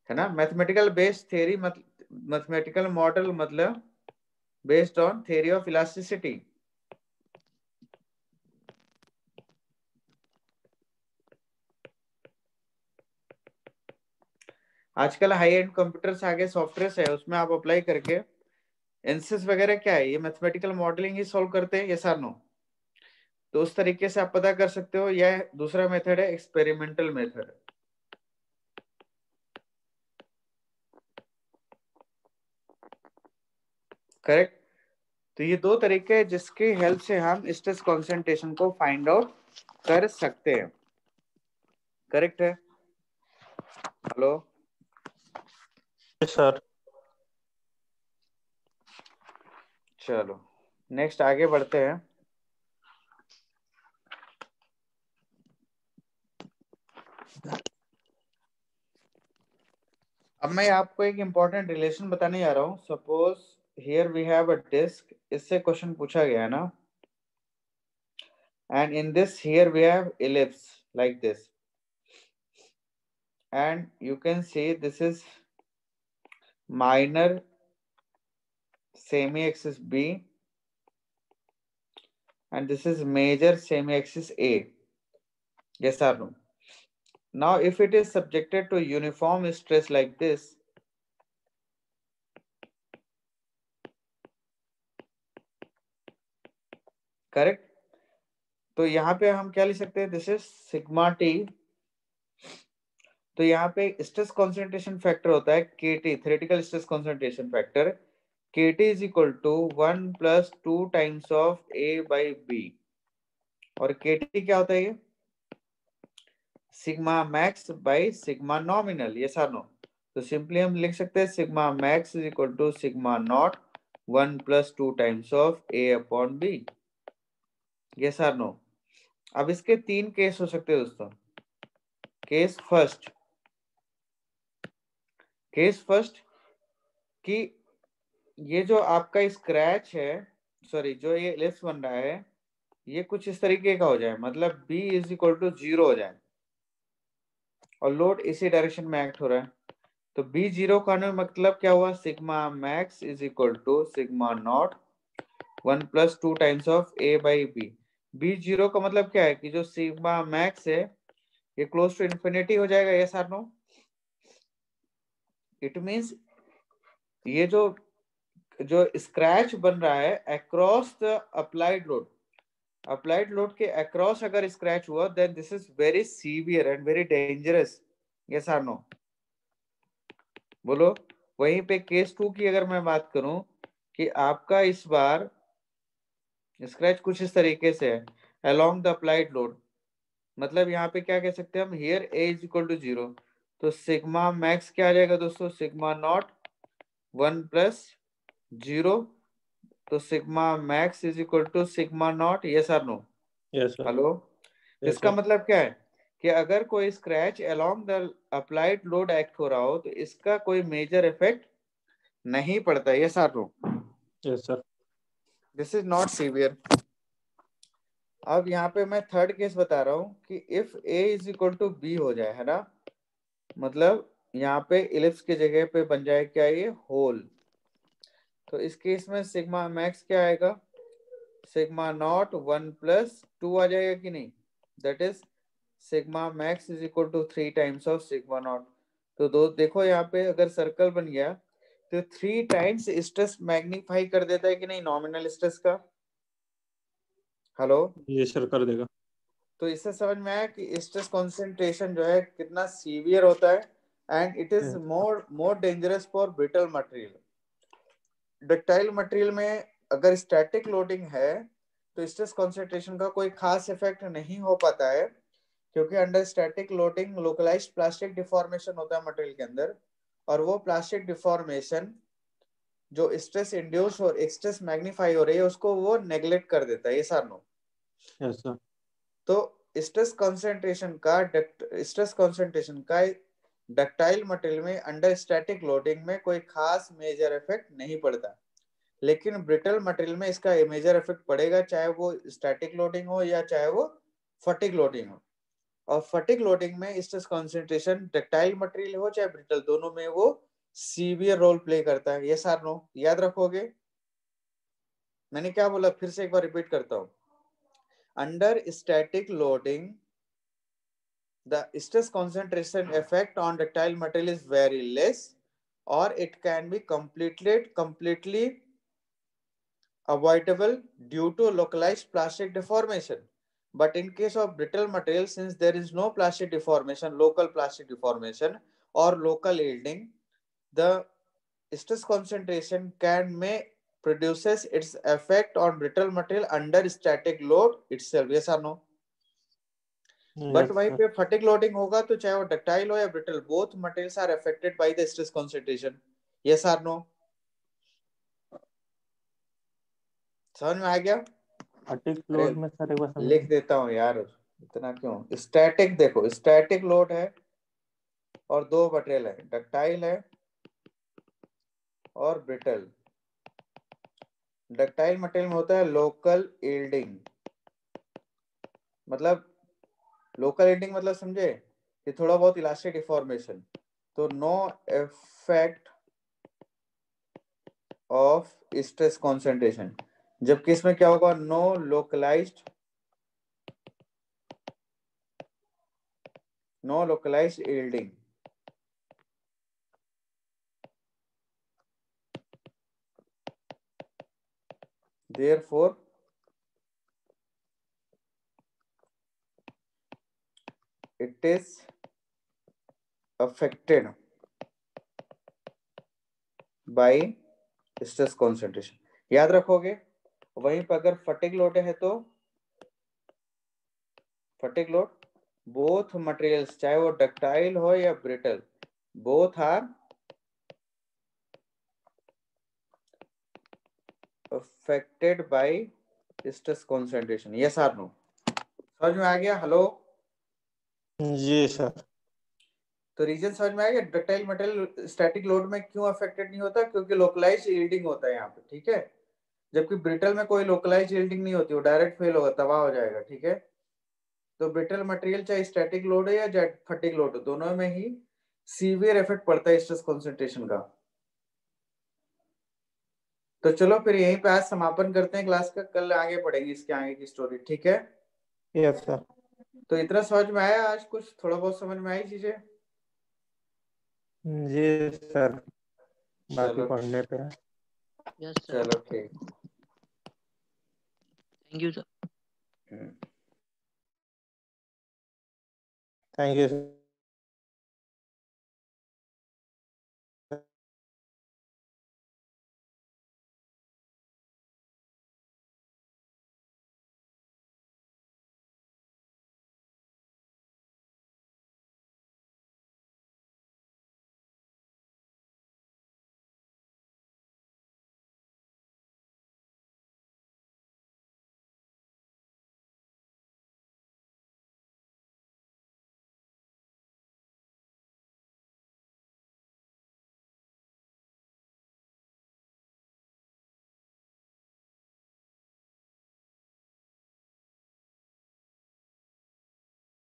है ना, mathematical based theory, mathematical model मतलब based on theory of elasticity. आजकल हाई एंड कंप्यूटर्स आगे सॉफ्टवेयर है, उसमें आप अप्लाई करके एनसिस वगैरह क्या है, ये मैथमेटिकल मॉडलिंग ही सॉल्व करते हैं, यस और नो। तो उस तरीके से आप पता कर सकते हो। यह दूसरा मेथड है, एक्सपेरिमेंटल मेथड। करेक्ट। तो ये दो तरीके हैं जिसकी हेल्प से हम स्ट्रेस कॉन्सेंट्रेशन को फाइंड आउट कर सकते हैं। करेक्ट है? Hello sir. चलो नेक्स्ट आगे बढ़ते हैं। अब मैं आपको एक इंपॉर्टेंट रिलेशन बताने जा रहा हूं। Suppose here we have a disc, इससे क्वेश्चन पूछा गया है ना, and in this here we have ellipse like this, and you can see this is minor semi-axis B and this is major semi-axis A. Yes or no? Now if it is subjected to uniform stress like this, correct, तो यहाँ पे हम क्या लिख सकते हैं, this is sigma T. तो यहाँ पे स्ट्रेस कॉन्सेंट्रेशन फैक्टर होता है KT, theoretical stress concentration factor KT is equal to 1 + 2 times of A/B। और KT क्या होता है, ये sigma max by sigma nominal. Yes और नो? तो सिंपली हम लिख सकते हैं sigma max is equal to sigma naught 1 + 2 times of A/B। Yes और नो? अब इसके तीन केस हो सकते हैं दोस्तों। केस फर्स्ट कि ये जो आपका स्क्रैच है, सॉरी जो ये एलिप्स बन रहा है, ये कुछ इस तरीके का हो जाए, मतलब B इज इक्वल टू 0 हो जाए और लोड इसी डायरेक्शन में एक्ट हो रहा है। तो B 0 का मतलब क्या हुआ, sigma max is equal to sigma naught 1 + 2 times of A/B। B 0 का मतलब क्या है कि जो सिग्मा मैक्स है ये क्लोज टू इन्फिनिटी हो जाएगा। यस और नो? इट मींस ये जो स्क्रैच बन रहा है अक्रॉस द अप्लाइड लोड के अक्रॉस अगर स्क्रैच हुआ, then this is very severe and very dangerous. Yes और नो? बोलो। वहीं पे केस 2 की अगर मैं बात करूं कि आपका इस बार स्क्रैच कुछ इस तरीके से है अलोंग द अप्लाइड लोड, मतलब यहाँ पे क्या कह सकते हैं हम, here A is equal to 0, तो सिग्मा मैक्स क्या आ जाएगा दोस्तों, सिग्मा नॉट 1 + 0, तो sigma max is equal to sigma naught. Yes और no? Yes sir. Hello. Yes इसका सर। मतलब क्या है कि अगर कोई scratch along the applied load act हो रहा हो तो इसका कोई मेजर इफेक्ट नहीं पड़ता। यस और no? Yes sir. This is not severe. अब यहाँ पे मैं थर्ड केस बता रहा हूँ कि if A is equal to B हो जाए, है ना, मतलब यहाँ पे इलिप्स की जगह पे बन जाए क्या, ये होल। तो इस केस में सिग्मा मैक्स क्या आएगा, सिग्मा नॉट 1 + 2 आ जाएगा कि नहीं, that is sigma max is equal to 3 times of sigma naught. तो देखो यहाँ पे अगर सर्कल बन गया तो 3 टाइम्स स्ट्रेस मैग्नीफाई कर देता है कि नहीं, नॉमिनल स्ट्रेस का। हेलो। ये सर कर देगा। तो इससे समझ में आया कि स्ट्रेस कॉन्सेंट्रेशन जो है कितना सीवियर होता है and it is more dangerous for brittle material. Ductile material में अगर स्टैटिक लोडिंग है तो स्ट्रेस कॉन्सेंट्रेशन का कोई खास इफेक्ट नहीं हो पाता है, क्योंकि under static loading localised plastic deformation होता है मटेरियल के अंदर, और वो प्लास्टिक डिफॉर्मेशन जो स्ट्रेस इंड्यूस और स्ट्रेस मैग्नीफाई हो रही है उसको वो नेग्लेक्ट कर देता है। ये सार नो? Yes sir. तो स्ट्रेस कॉन्सेंट्रेशन का डक्टाइल मटेरियल में अंडर स्टैटिक लोडिंग में कोई खास मेजर इफेक्ट नहीं पड़ता, लेकिन ब्रिटल मटेरियल में इसका मेजर इफेक्ट पड़ेगा, चाहे वो स्टैटिक लोडिंग हो या चाहे वो फटिक लोडिंग हो। और फटिक लोडिंग में स्ट्रेस कॉन्सेंट्रेशन डक्टाइल मटेरियल हो चाहे ब्रिटल, दोनों में वो सीवियर रोल प्ले करता है। यस और नो? याद रखोगे मैंने क्या बोला, फिर से एक बार रिपीट करता हूं। Under static loading the stress concentration effect on ductile material is very less, or it can be completely avoidable due to localized plastic deformation. But in case of brittle material, since there is no plastic deformation, local plastic deformation or local yielding, the stress concentration may produces its effect on brittle material under static load itself. Yes or no? But वहीं पे फटिक loading होगा तो चाहे वो ductile हो या brittle, both materials are affected by the stress concentration. Yes और no? समझ में आ गया? फटिक लोड में सर एक बार लिख देता हूँ यार, इतना क्यों. स्टैटिक देखो, स्टैटिक लोड है और दो मटेरियल है, डक्टाइल है और ब्रिटल. डक्टाइल मटेरियल में होता है लोकल यील्डिंग. मतलब लोकल यील्डिंग मतलब समझे कि थोड़ा बहुत इलास्टिक डिफॉर्मेशन, तो no effect of stress concentration. जबकि इसमें क्या होगा, no localised yielding. Therefore, it is affected by stress concentration. याद रखोगे. वहीं पर अगर फटिक लोड है तो फटिक लोड, बोथ मटेरियल्स चाहे वो डक्टाइल हो या brittle, both are affected by stress concentration. yes or no? समझ में आ गया? हेलो जी सर. तो रीजन समझ में आ गया. डक्टाइल मटेरियल स्टैटिक लोड में क्यों अफेक्टेड नहीं होता? क्योंकि लोकलाइज यील्डिंग होता है यहाँ पे. ठीक है. जबकि ब्रिटल में कोई लोकलाइज यील्डिंग नहीं होती, वो डायरेक्ट फेल होगा, तबाह हो जाएगा. ठीक है. तो ब्रिटल मटेरियल चाहे स्टैटिक लोड है या फटिक लोड हो, दोनों में ही सीवियर इफेक्ट पड़ता है स्ट्रेस कंसंट्रेशन का. तो चलो फिर यहीं पे आज समापन करते हैं क्लास का. कल आगे पढ़ेंगे इसके आगे की स्टोरी. ठीक है. Yes sir. तो इतना समझ में आया आज? कुछ थोड़ा बहुत समझ में आई चीजें? जी सर, बाकी चलो पढ़ने पे है. Yes sir. चलो ठीक. Thank you sir. Thank you sir.